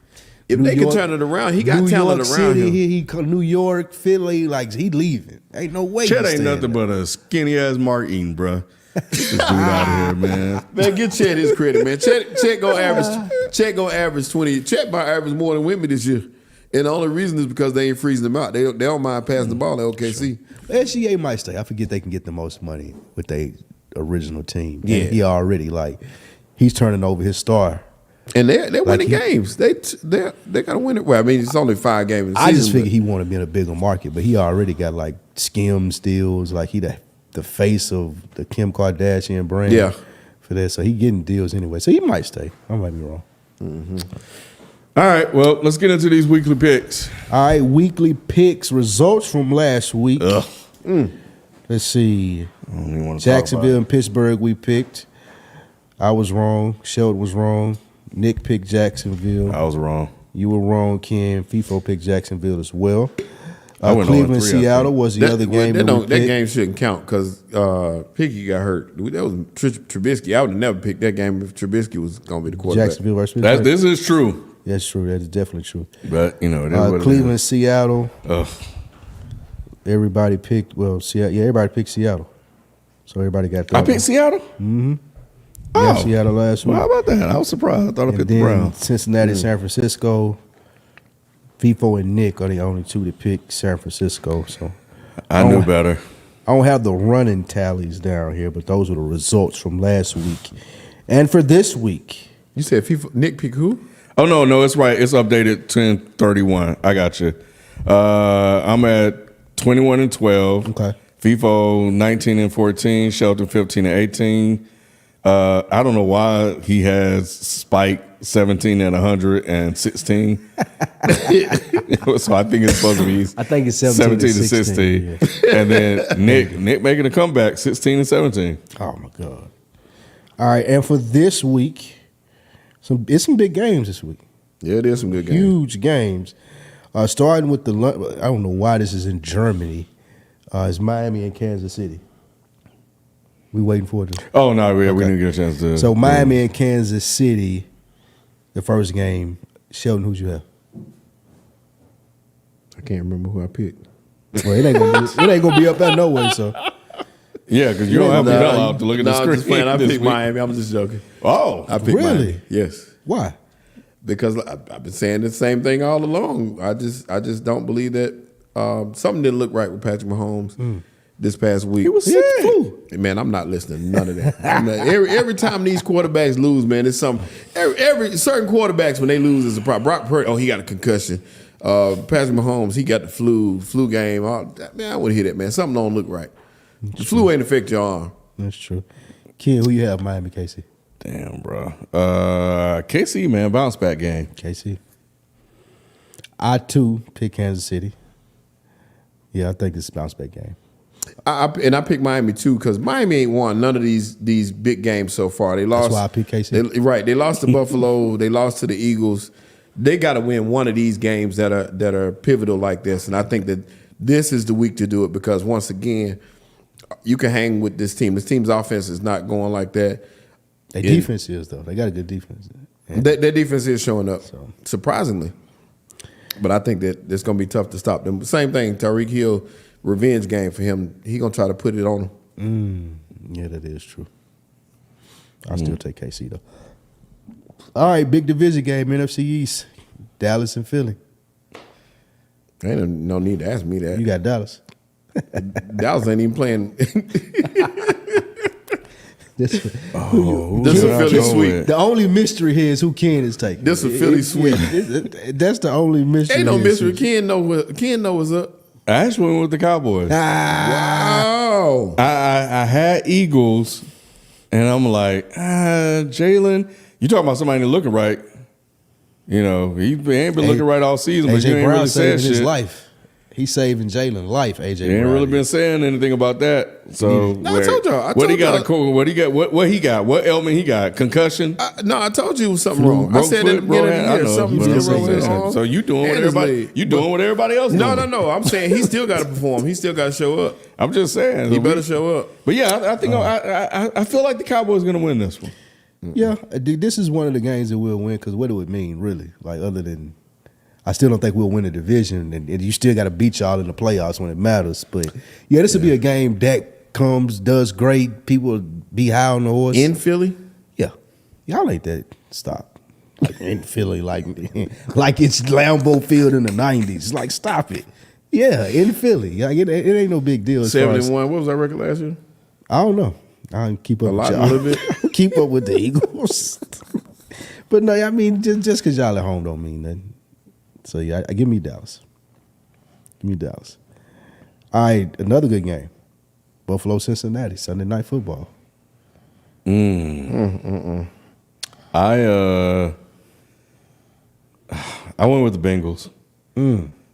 If they can turn it around, he got New talent York around City, him. He New York, Philly, like he leaving. Ain't no way. Chet he's ain't staying nothing there. but a skinny ass Mark Eaton, bro. Get this dude out of here, man. Man, give Chet his credit, man. Chet gonna average 20. Chet might average more than Wemby this year. And the only reason is because they ain't freezing them out. They don't mind passing the ball at OKC. SGA might stay. I forget they can get the most money with their original team. Yeah. And he already he's turning over his star. And they're winning he- games. They gotta win it. Well, I mean, it's only 5 games in the I season. just figured he wanted to be in a bigger market, but he already got skim deals. Like he the face of the Kim Kardashian brand. Yeah. For that, so he getting deals anyway. So he might stay. I might be wrong. All right, well, let's get into these weekly picks. All right, weekly picks results from last week. Let's see. I don't even want to Jacksonville and Pittsburgh we picked. I was wrong. Sheldon was wrong. Nick picked Jacksonville. I was wrong. You were wrong, Ken. FIFO picked Jacksonville as well. I went Cleveland, 0-3, I Seattle think. was the other game that we that picked. game shouldn't count because Pickett got hurt. That was Trubisky. I would have never picked that game if Trubisky was going to be the quarterback. Jacksonville versus Pittsburgh. This is true, That's true. That is definitely true. but you know, it is what it Cleveland, is. Seattle. Ugh. Everybody picked. Well, Seattle. Yeah, everybody picked Seattle. So everybody got that. I picked Seattle. Yeah, Seattle last week. Well, how about that? I was surprised. I thought I And picked the then Browns. Cincinnati, San Francisco. FIFO and Nick are the only two that picked San Francisco. So I knew better. I don't have the running tallies down here, but those are the results from last week. And for this week, You said FIFA, Nick picked who? Oh no, it's right. It's updated 10/31. I got you. I'm at 21-12. Okay. FIFO 19-14. Shelton 15-18. I don't know why he has Spike 17-116. So I think it's supposed to be. I think it's 17-16, 17-16. And then Nick making a comeback 16-17. oh my God. All right, and for this week, it's some big games this week. Yeah, there's some good games. Huge games. Starting with I don't know why this is in Germany. It's Miami and Kansas City. We waiting for it. Oh no, we didn't get a chance to. So Miami and Kansas City, the first game. Sheldon, who'd you have? I can't remember who I picked. Well, it ain't gonna be up there no way. So Yeah, because you don't have to yell out to look at the I'm screen. just playing. I this picked week. Miami. I'm just joking. Oh, I picked Really? Miami. Yes. why? Because I've been saying the same thing all along. I just don't believe that something didn't look right with Patrick Mahomes this past week. he was He had the sick. flu. Man, I'm not listening to none of that. Every time these quarterbacks lose, man, it's some every certain quarterbacks when they lose is a problem. Brock Purdy, he got a concussion. Patrick Mahomes, he got the flu game. Man, I wouldn't hear that, man. Something don't look right. The flu ain't affect your arm. That's true. Kid, who you have? Miami, KC. Damn, bro. KC, man, bounce back game. KC. I too pick Kansas City. Yeah, I think it's a bounce back game. I picked Miami too because Miami ain't won none of these big games so far. They lost. That's why I picked KC. Right, they lost to Buffalo. They lost to the Eagles. They got to win one of these games that are pivotal like this, and I think that this is the week to do it because once again, you can hang with this team. This team's offense is not going like that. Their defense is though. They got a good defense. And Their defense is showing up, So. surprisingly. But I think that it's going to be tough to stop them. Same thing, Tyreek Hill, revenge game for him. He going to try to put it on him. Yeah, that is true. I still take KC though. All right, big division game, NFC East. Dallas and Philly. Ain't no need to ask me that. You got Dallas. Dallas ain't even playing. This This a I Philly go sweep. with? the only mystery here is who Ken is taking. This a Philly sweep. That's the only mystery. Ain't no here. mystery. Ken know what's up. I actually went with the Cowboys. Wow. I had Eagles, and I'm like, Jalen. You talking about somebody that looking right? You know, he ain't been looking right all season, but you AJ ain't Brown really said saving his shit. life. He's saving Jalen life. AJ He ain't Brown really been saying anything about that. So No, I told y'all. What he got? What he got? What ailment he got? Concussion? No, I told you it was something wrong. I said at the beginning of the year something still wrong with his arm. So you doing what and his everybody? leg. You doing what everybody else doing? No. I'm saying he still got to perform. He still got to show up. I'm just saying He better show up. But yeah, I think I feel like the Cowboys going to win this one. Yeah, this is one of the games that we'll win because what do it mean, really? Like, other than, I still don't think we'll win the division, and you still got to beat y'all in the playoffs when it matters. But, yeah, this will be a game Dak comes, does great, people be high on the horse. In Philly? Yeah. Y'all ain't that. Stop. Like, in Philly, like it's Lambeau Field in the 90s. Like, stop it. Yeah, in Philly. Like, it ain't no big deal. 71. What was that record last year? I don't know. I don't keep up with y'all. A little bit. Keep up with the Eagles. But no, I mean, just because y'all at home don't mean nothing. So yeah, give me Dallas. Give me Dallas. All right, another good game. Buffalo, Cincinnati, Sunday Night Football. I went with the Bengals.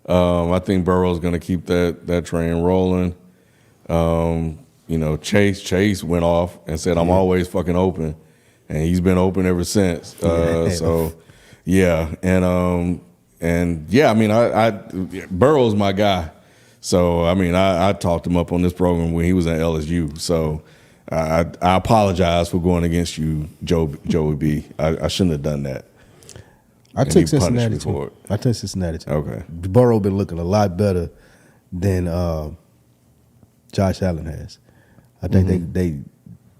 I think Burrow's going to keep that train rolling. You know, Chase went off and said, "I'm always fucking open," and he's been open ever since. So, yeah, and yeah, I mean, I Burrow's my guy. So, I mean, I talked him up on this program when he was at LSU. So, I apologize for going against you, Joey B. I shouldn't have done that. I took Cincinnati too. Okay. Burrow been looking a lot better than Josh Allen has. I think they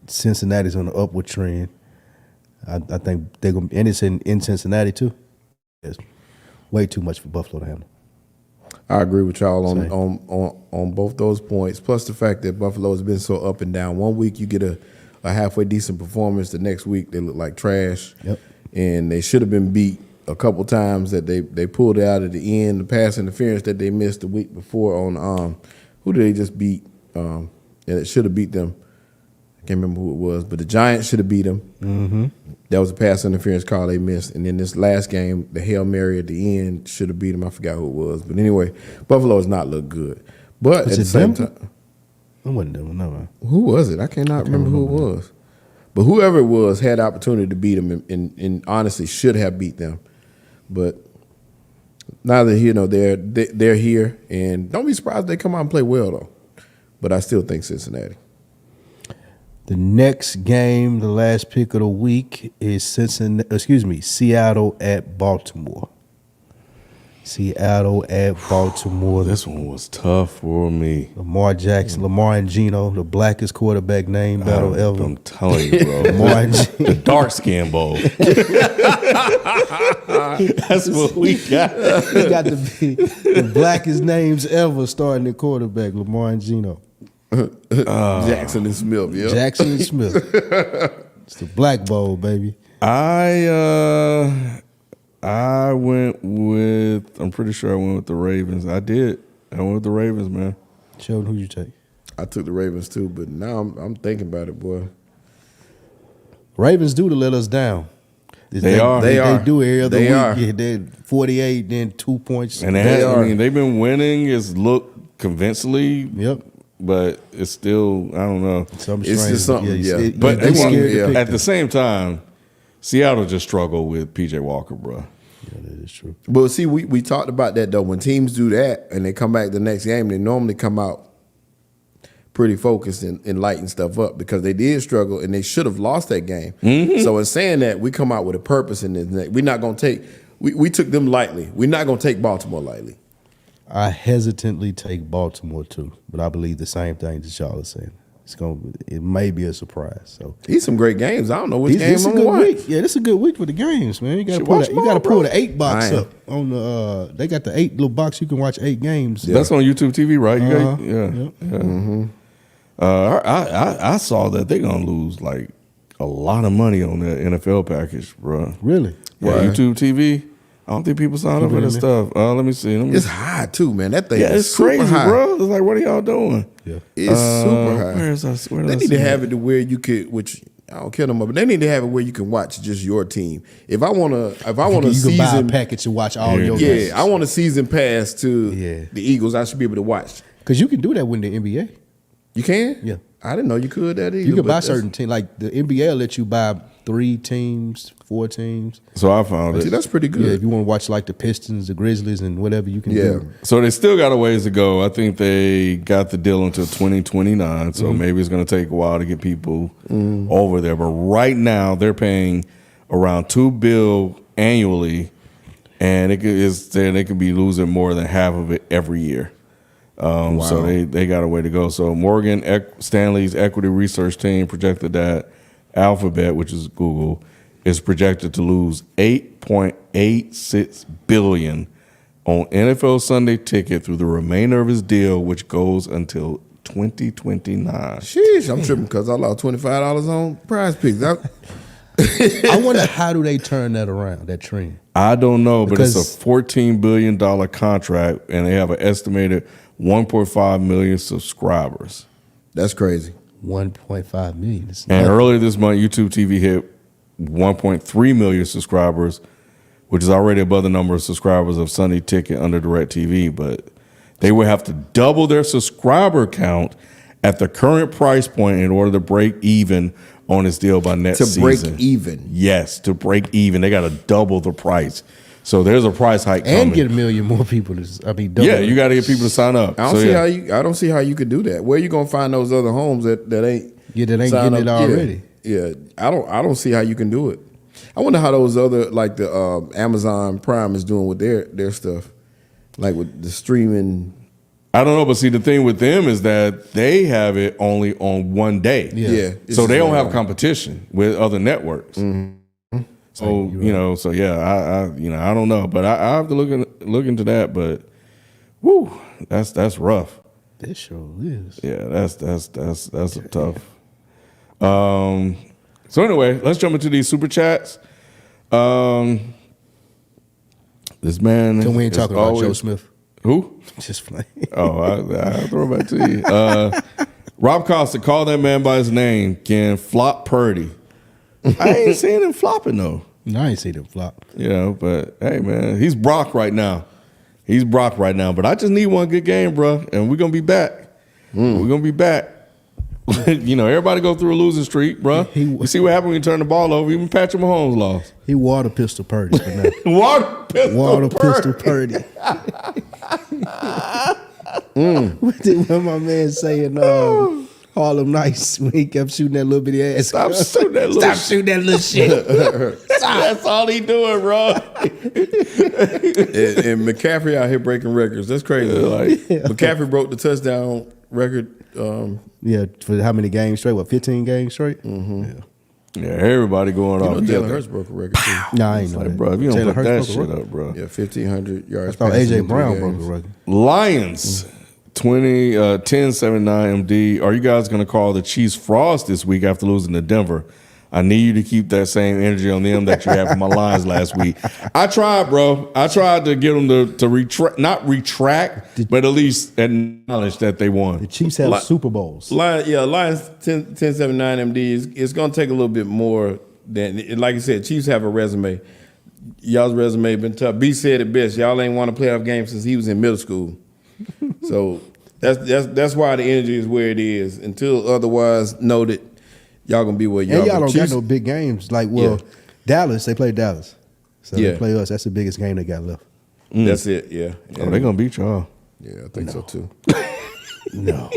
Cincinnati's on the upward trend. I think they're gonna, and it's in Cincinnati too. It's way too much for Buffalo to handle. I agree with y'all on both those points. Plus the fact that Buffalo has been so up and down. 1 week you get a halfway decent performance. The next week they look like trash. Yep. And they should have been beat a couple times that they pulled it out at the end. The pass interference that they missed the week before on who did they just beat? And it should have beat them. I can't remember who it was, but the Giants should have beat them. Mm-hmm. That was a pass interference call they missed. And then this last game, the Hail Mary at the end should have beat them. I forgot who it was. But anyway, Buffalo has not looked good. But at the same time, it wasn't them, no. who was it? I cannot remember who it was. But whoever it was had the opportunity to beat them and honestly should have beat them. But now that they're here, and don't be surprised if they come out and play well though. But I still think Cincinnati. The next game, the last pick of the week, is Seattle at Baltimore. Seattle at Baltimore. This one was tough for me. Lamar Jackson, Lamar and Gino, the blackest quarterback name battle ever. I'm telling you, bro. Lamar and Gino. The dark skin bowl. That's what we got. He got to be the blackest names ever starting at quarterback, Lamar and Gino. Jackson and Smith, yeah. Jackson and Smith. It's the Black Bowl, baby. I went with, I'm pretty sure I went with the Ravens. I did. I went with the Ravens, man. Sheldon, who'd you take? I took the Ravens too, but now I'm thinking about it, boy. Ravens do to let us down. They are. They do every other They week. are. Yeah, they're 48, then 2 points. And they've been winning. It's looked convincingly. Yep. But it's still, I don't know. It's just something, yeah. But They want- at the same time, Seattle just struggled with PJ Walker, bro. Yeah, that is true. But see, we talked about that though. When teams do that and they come back the next game, they normally come out pretty focused and lighten stuff up because they did struggle and they should have lost that game. Mm-hmm. So in saying that, we come out with a purpose in this. We're not going to take. We took them lightly. We're not going to take Baltimore lightly. I hesitantly take Baltimore too, but I believe the same thing that y'all are saying. It may be a surprise. So These some great games. I don't know which game this is a I'm good going to watch. week. Yeah, this is a good week for the games, man. You got to watch pull them all, bro. the 8 box I am. up on the. They got the 8 little box. You can watch 8 games. That's on YouTube TV, right? You got- Yep. yeah. Mm-hmm. I saw that they're gonna lose like a lot of money on that NFL package, bro. Really? Yeah, YouTube TV. I don't think people sign up for that stuff. Let me see. It's high too, man. That thing is it's super crazy, high. bro. It's like, what are y'all doing? Yeah. It's super high. Where did They I need see to that? have it to where you could, which I don't care no more. But they need to have it where you can watch just your team. If I want a you can buy a season package and watch all your yeah, games. I want a season pass to Yeah. the Eagles. I should be able to watch. Because you can do that with the NBA. You can? Yeah. I didn't know you could that either. You can but buy that's- certain teams. Like the NBA will let you buy 3 teams, 4 teams. So I found See, it. that's pretty Yeah, good. if you want to watch like the Pistons, the Grizzlies, and whatever, you can Yeah. do. So they still got a ways to go. I think they got the deal until 2029. So maybe it's going to take a while to get people over there. But right now they're paying around $2 billion annually, and they could be losing more than half of it every year. So they got a way to go. So Morgan Stanley's equity research team projected that Alphabet, which is Google, is projected to lose $8.86 billion on NFL Sunday Ticket through the remainder of his deal, which goes until 2029. Sheesh, I'm tripping because I lost $25 on Prize Picks. I wonder how do they turn that around, that trend? I don't know, but it's Because- a $14 billion contract, and they have an estimated 1.5 million subscribers. That's crazy. 1.5 million. It's And nothing. earlier this month, YouTube TV hit 1.3 million subscribers, which is already above the number of subscribers of Sunday Ticket under DirecTV. But they would have to double their subscriber count at the current price point in order to break even on this deal by next To break season. even. Yes, to break even. They got to double the price. So there's a price hike and coming. get 1 million more people. Double Yeah, it. you got to get people to sign up. I don't see how you could do that. Where you gonna find those other homes that ain't that ain't signed getting it up? already. Yeah, I don't see how you can do it. I wonder how those other like the Amazon Prime is doing with their stuff, like with the streaming. I don't know, but see, the thing with them is that they have it only on one day. Yeah. So they don't have competition with other networks. So I don't know, but I have to look into that. But whoo, that's rough. This sure is. Yeah, that's a tough. So anyway, let's jump into these super chats. This man. So we ain't is talking about Joe always- Smith. Who? Just playing. Oh, I'll throw it back to you. Rob Costa, call that man by his name. Can flop Purdy. I ain't seeing him flopping though. No, I ain't seen him flop. You know, but hey man, he's Brock right now. But I just need one good game, bro, and we're gonna be back. We're gonna be back. You know, everybody go through a losing streak, bro. You see what happened when you turn the ball over? Even Patrick Mahomes lost. He water pistol Purdy. For now. Water Pistol Purdy. What did my man saying? Harlem Nights when he kept shooting that little bitty ass. Stop shooting that little Stop shooting that little shit. That's all he doing, bro. And McCaffrey out here breaking records. That's crazy. McCaffrey broke the touchdown record. Yeah, for how many games straight? What, 15 games straight? Yeah, everybody going off. Jalen Hurts broke a record too. No, I ain't know Like, that. bro, if you don't Jalen put Hurts that broke a shit record. up, bro. Yeah, 1,500 yards. I thought passing AJ in Brown 3 broke a games. record. Lions 1079 MD. Are you guys going to call the Chiefs frauds this week after losing to Denver? I need you to keep that same energy on them that you had for my Lions last week. I tried, bro. I tried to get them to retract, not retract, but at least acknowledge that they won. The Chiefs have Super Bowls. Lions 1079 MD. It's going to take a little bit more than, like you said, Chiefs have a resume. Y'all's resume been tough. B said it best. Y'all ain't won a playoff game since he was in middle school. So that's why the energy is where it is. Until otherwise noted, y'all gonna be where y'all. And y'all go. don't Chiefs- got no big games. Like, Dallas, they play Dallas. So they play us. That's the biggest game they got left. That's it. Yeah. Oh, they're going to beat y'all. Yeah, I think so too. No.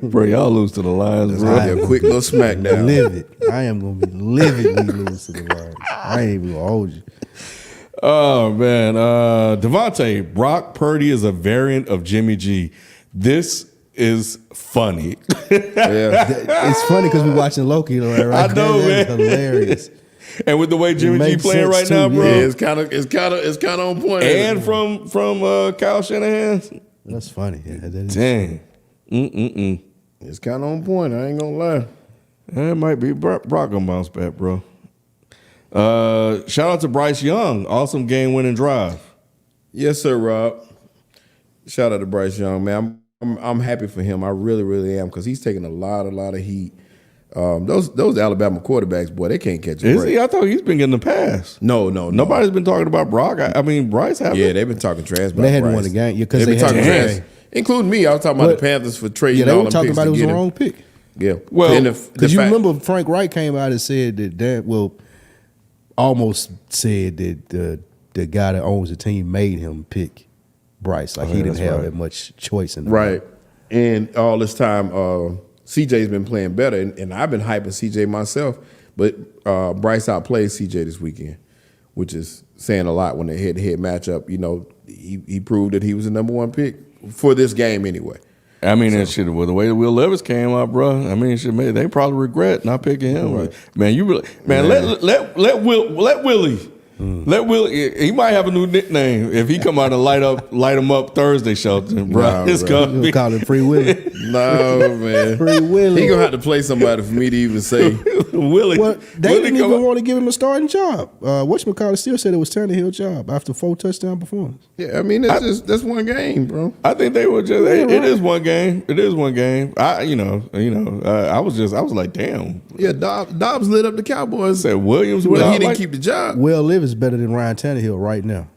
Bro, y'all lose to the Lions, That's bro. gonna be a quick little smackdown. Livid. I am going to be livid when you lose to the Lions. I ain't even going to hold you. Oh, man. Devontae, Brock Purdy is a variant of Jimmy G. This is funny. Yeah. It's funny because we're watching Loki, right? I know, That's man. hilarious. And with the way Jimmy G makes playing sense, right too, now, bro. Yeah, it's kind of on point. And from Kyle Shanahan. That's funny. Yeah, that is. Dang. It's kind of on point. I ain't gonna lie. That might be Brock gonna bounce back, bro. Shout out to Bryce Young. Awesome game winning drive. Yes, sir, Rob. Shout out to Bryce Young, man. I'm happy for him. I really, really am because he's taking a lot of heat. Those Alabama quarterbacks, boy, they can't catch a Is break. he? I thought he's been getting the pass. No. Nobody's been talking about Brock. I mean, Bryce haven't. Yeah, they've been talking trash about They hadn't Bryce. won the game because They've been talking had trash, including me. I was talking about the Panthers for trading Yeah, they all were them talking picks about to it was get the him. wrong pick. Yeah, Well, Because you remember Frank Wright came out and said that almost said that the guy that owns the team made him pick Bryce. Like he didn't have that much choice in the right. And all this time, CJ's been playing better, and I've been hyping CJ myself. But Bryce outplayed CJ this weekend, which is saying a lot when they head-to-head matchup. You know, he proved that he was the number one pick for this game anyway. I mean, that shit. Well, the way Will Levis came out, bro. I mean, they probably regret not picking him. Right. Man, let Willie. Let Willie. He might have a new nickname if he come out and light him up Thursday, Shelton, bro. It's gonna be call him Free Willie. No, man. Free Willie. He gonna have to play somebody for me to even say Willie. Well, they didn't even want to give him a starting job. Whatchamacallit still said it was Tannehill's job after 4 touchdown performance. Yeah, I mean that's one game, bro. I think they were just. It is one game. It is one game. I was like, damn. Yeah, Dobbs lit up the Cowboys. Said Williams, but he didn't keep the job. Will Levis better than Ryan Tannehill right now.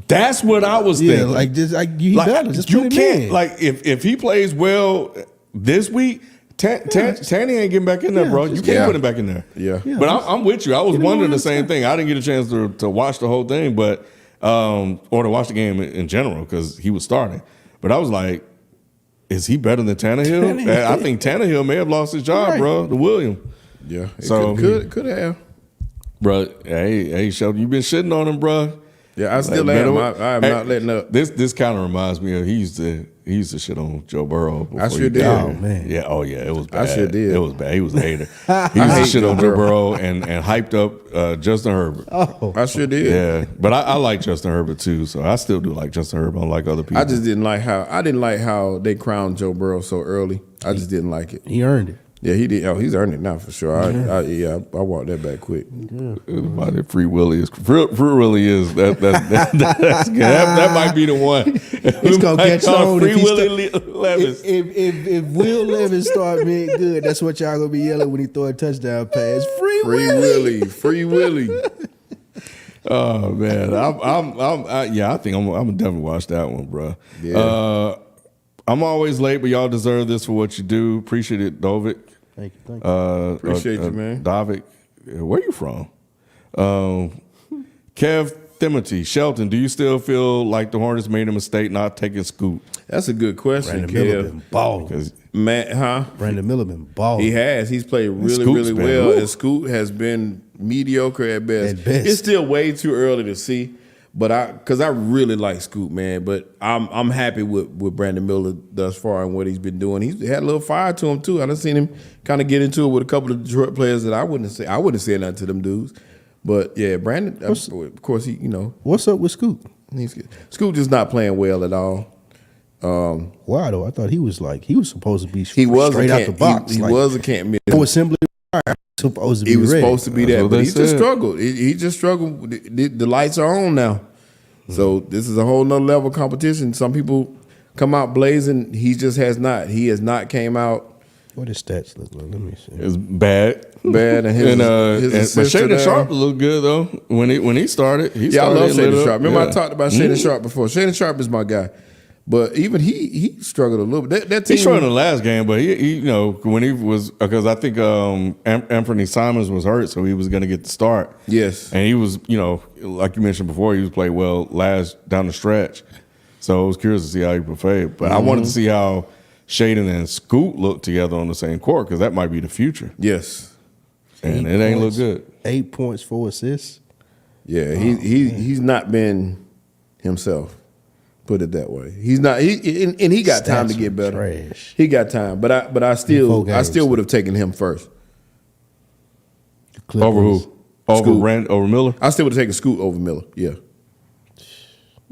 That's what I was thinking. Yeah, like this, he better. Just you put him can't in. like if he plays well this week. Tanny ain't getting back in there, bro. You can't put him back in there. Yeah. But I'm with you. I was wondering the same thing. I didn't get a chance to watch the whole thing, but or to watch the game in general because he was starting. But I was like, is he better than Tannehill? I think Tannehill may have lost his job, bro, to William. Yeah. So could have. Bro, hey, Shelton, you been shitting on him, bro. Yeah, I still am. I'm not letting up. This kind of reminds me of he used to shit on Joe Burrow. I sure did. Oh man. Yeah. Oh yeah. It was bad. I sure did. It was bad. He was a hater. He used to shit on Joe Burrow and hyped up Justin Herbert. Oh, I sure did. Yeah, but I like Justin Herbert too, so I still do like Justin Herbert, unlike other people. I just didn't like how they crowned Joe Burrow so early. I just didn't like it. he earned it. Yeah, he did. Oh, he's earned it now for sure. I walked that back quick. Free Willie is that's good. That might be the one. He's gonna catch on Free if he Willie Levis. If Will Levis start being good, that's what y'all gonna be yelling when he throw a touchdown pass. Free Willie. Oh man, I think I'm gonna definitely watch that one, bro. Yeah. I'm always late, but y'all deserve this for what you do. Appreciate it, Dovik. Thank you. Appreciate you, man. Dovik, where you from? Kev Timothy, Shelton, do you still feel like the Hornets made a mistake not taking Scoot? That's a good question, Brandon Miller been Kev. balling. Man, Brandon Miller been balling. He has. He's played really, Scoot's really been, well. woo. And Scoot has been mediocre at best. At best. It's still way too early to see. But because I really like Scoot, man. But I'm happy with Brandon Miller thus far and what he's been doing. He's had a little fire to him too. I done seen him kind of get into it with a couple of Detroit players that I wouldn't say nothing to them dudes. But yeah, Brandon. Of course, he What's up with Scoot? Scoot just not playing well at all. Why though? I thought he was supposed to be He was straight out the box. He was a can't miss. for assembly. Supposed to be He was ready. supposed to be That's that, what but they he just said. struggled. He just struggled. The lights are on now, so this is a whole nother level of competition. Some people come out blazing. He just has not. He has not came out What his stats look like? Let me see. It's bad. bad. And his but Shaden assist Sharp looked good though when he started. Yeah, I love Shaden Sharp. Remember I Yeah. talked about Shaden Sharp before. Shaden Sharp is my guy. But even he struggled a little bit. That team, He struggled in the last game, but he when he was because I think Anthony Simons was hurt, so he was going to get the start. Yes. and he was like you mentioned before, he was played well last down the stretch. So I was curious to see how he performed. But I wanted to see how Shaden and Scoot look together on the same court because that might be the future. Yes. And it ain't look good. 8 points, 4 assists. Yeah, he's not been himself. Put it that way. He's not. He got time to Stats get are better. trash. He got time, but I still would have taken him first. Over who? Over Scoot. Over Miller? I still would have taken Scoot over Miller. Yeah.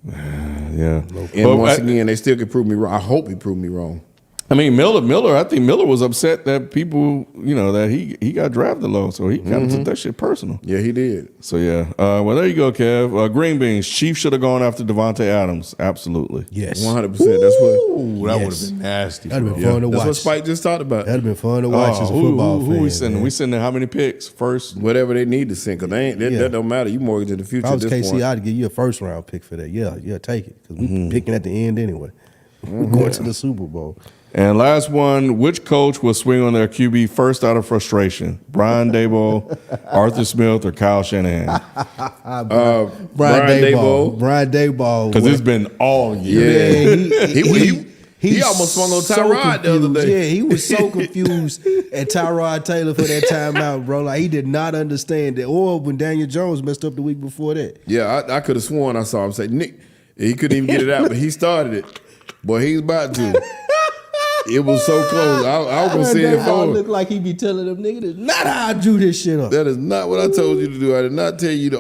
Yeah. And once again, they still could prove me wrong. I hope he proved me wrong. I mean, Miller. I think Miller was upset that people, that he got drafted low, so he kind of took that shit personal. Yeah, he did. So yeah. Well, there you go, Kev. Green beans. Chiefs should have gone after Devontae Adams. Absolutely. Yes. 100%. That's what. Ooh, that would have been nasty. That'd have been fun to That's watch. what Spike just talked about. That'd have been fun to watch as a football fan. Who we sending? man. We sending how many picks first? Whatever they need to send, because that don't matter. You mortgage in the future If I was at this KC, point. I'd give you a first round pick for that. Yeah, take it because we picking at the end anyway. We're going to the Super Bowl. And last one, which coach will swing on their QB first out of frustration? Brian Daboll, Arthur Smith, or Kyle Shanahan? Brian Daboll. Brian Daboll. Because it's been all year. Yeah. He almost swung on Tyrod the other day. Yeah, he was so confused at Tyrod Taylor for that timeout, bro. Like he did not understand it. Or when Daniel Jones messed up the week before that. Yeah, I could have sworn I saw him say, Nick, he couldn't even get it out, but he started it. Boy, he's about to. It was so close. I was going to say it for him. Look like he be telling them, nigga, that's not how I drew this shit up. That is not what I told you to do. I did not tell you to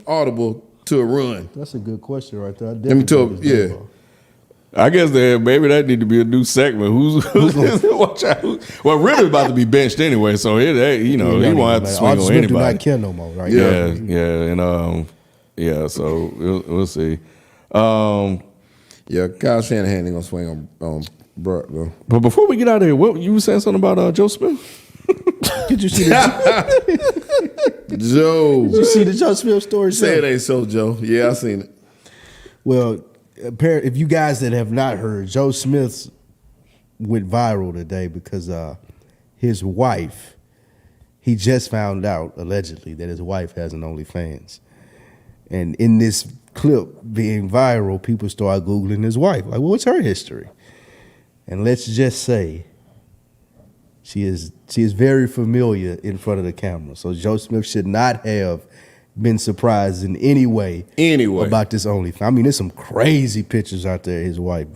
audible to a run. That's a good question right there. Let me tell you, yeah. I guess maybe that need to be a new segment. Who's watch out? Well, Ridder's about to be benched anyway, so he won't have to swing on anybody. Do not care no more, right? Yeah, and so we'll see. Yeah, Kyle Shanahan ain't gonna swing on Brock though. But before we get out of here, what you were saying something about Joe Smith? Did you see that? Joe? Did you see the Joe Smith story? Say it ain't so, Joe. Yeah, I seen it. Well, if you guys that have not heard, Joe Smith went viral today because his wife, he just found out allegedly that his wife has an OnlyFans, and in this clip being viral, people start Googling his wife. Like, well, what's her history? And let's just say she is very familiar in front of the camera. So Joe Smith should not have been surprised in any way about this OnlyFans. I mean, there's some crazy pictures out there of his wife.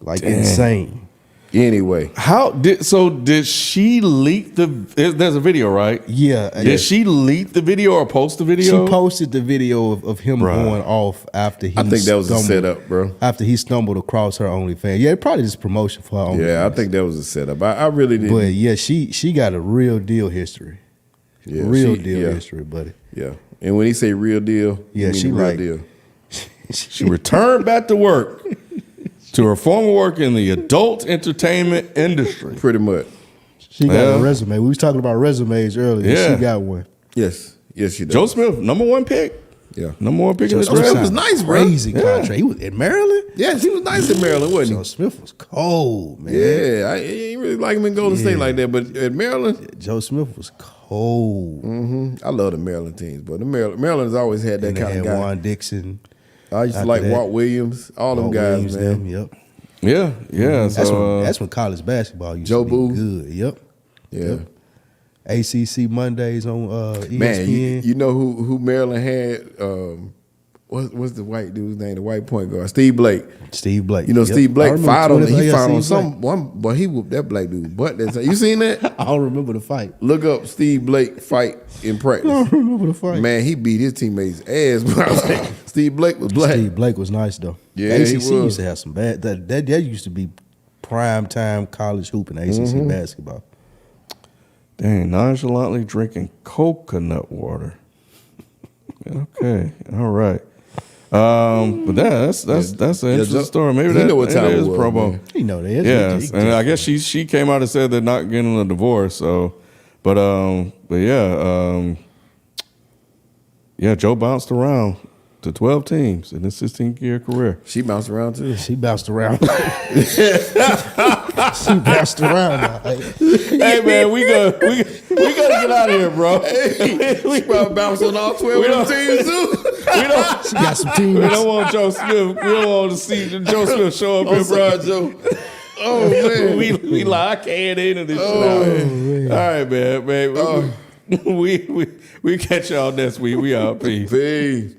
Like, insane. Anyway. Did she leak there's a video, right? Yeah. Did she leak the video or post the video? She posted the video of him going off after he I think that was a setup, bro. After he stumbled across her OnlyFans. Yeah, probably just promotion for her OnlyFans. Yeah, I think that was a setup. I really did. But yeah, she got a real deal history. Yeah, real deal history, buddy. Yeah. And when he say real deal, yeah, she real like deal. She returned back to work. To her former work in the adult entertainment industry. Pretty much. She got a resume. We was talking about resumes earlier. Yeah. She got one. Yes, she does. Joe Smith, number one pick. Yeah. Number one pick in the Joe Smith draft. was nice, bro. Crazy contract. He was in Maryland? Yes, he was nice in Maryland, wasn't Joe Smith was cold, man. he? Yeah, I ain't really like him in Golden State like that, but at Maryland, Joe Smith was cold. I love the Maryland teams, but Maryland has always had that And kind they of had guy. Juan Dixon. I used to like Walt Williams, all them guys, man. Yep. Yeah. So That's when college basketball used Joe to be Boo. good. Yep. Yeah. ACC Mondays on ESPN. Man, you know who Maryland had? What's the white dude's name? The white point guard, Steve Blake. Steve Blake. You know, Yep. Steve I Blake remember fired on. 20 He fired on Steve some one, but he whooped that black dude. But you seen that? I don't remember the fight. Look up Steve Blake fight in I practice. don't remember the fight. Man, he beat his teammates' ass. But Steve Blake was black. Steve Blake was nice though. Yeah, the he ACC was. used to have some bad. That used to be prime time college hooping. ACC basketball. dang, nonchalantly drinking coconut water. Okay, all right. But that's an interesting story. Maybe he know what time it it is was, promo. man. You know that. Yes, and I guess she came out and said they're not getting a divorce. So, but yeah, Joe bounced around to 12 teams in his 16-year career. She bounced around too. She bounced around. She bounced around. Hey man, we gotta get out of here, bro. We probably bounced on all 12 of them teams too. She got some teams. We don't want Joe Smith. We don't want to see Joe Smith show up I'm here, bro. sorry, Joe. Oh man, we like I can't into this shit. All right, man. We catch y'all next week. We out. Peace. Peace.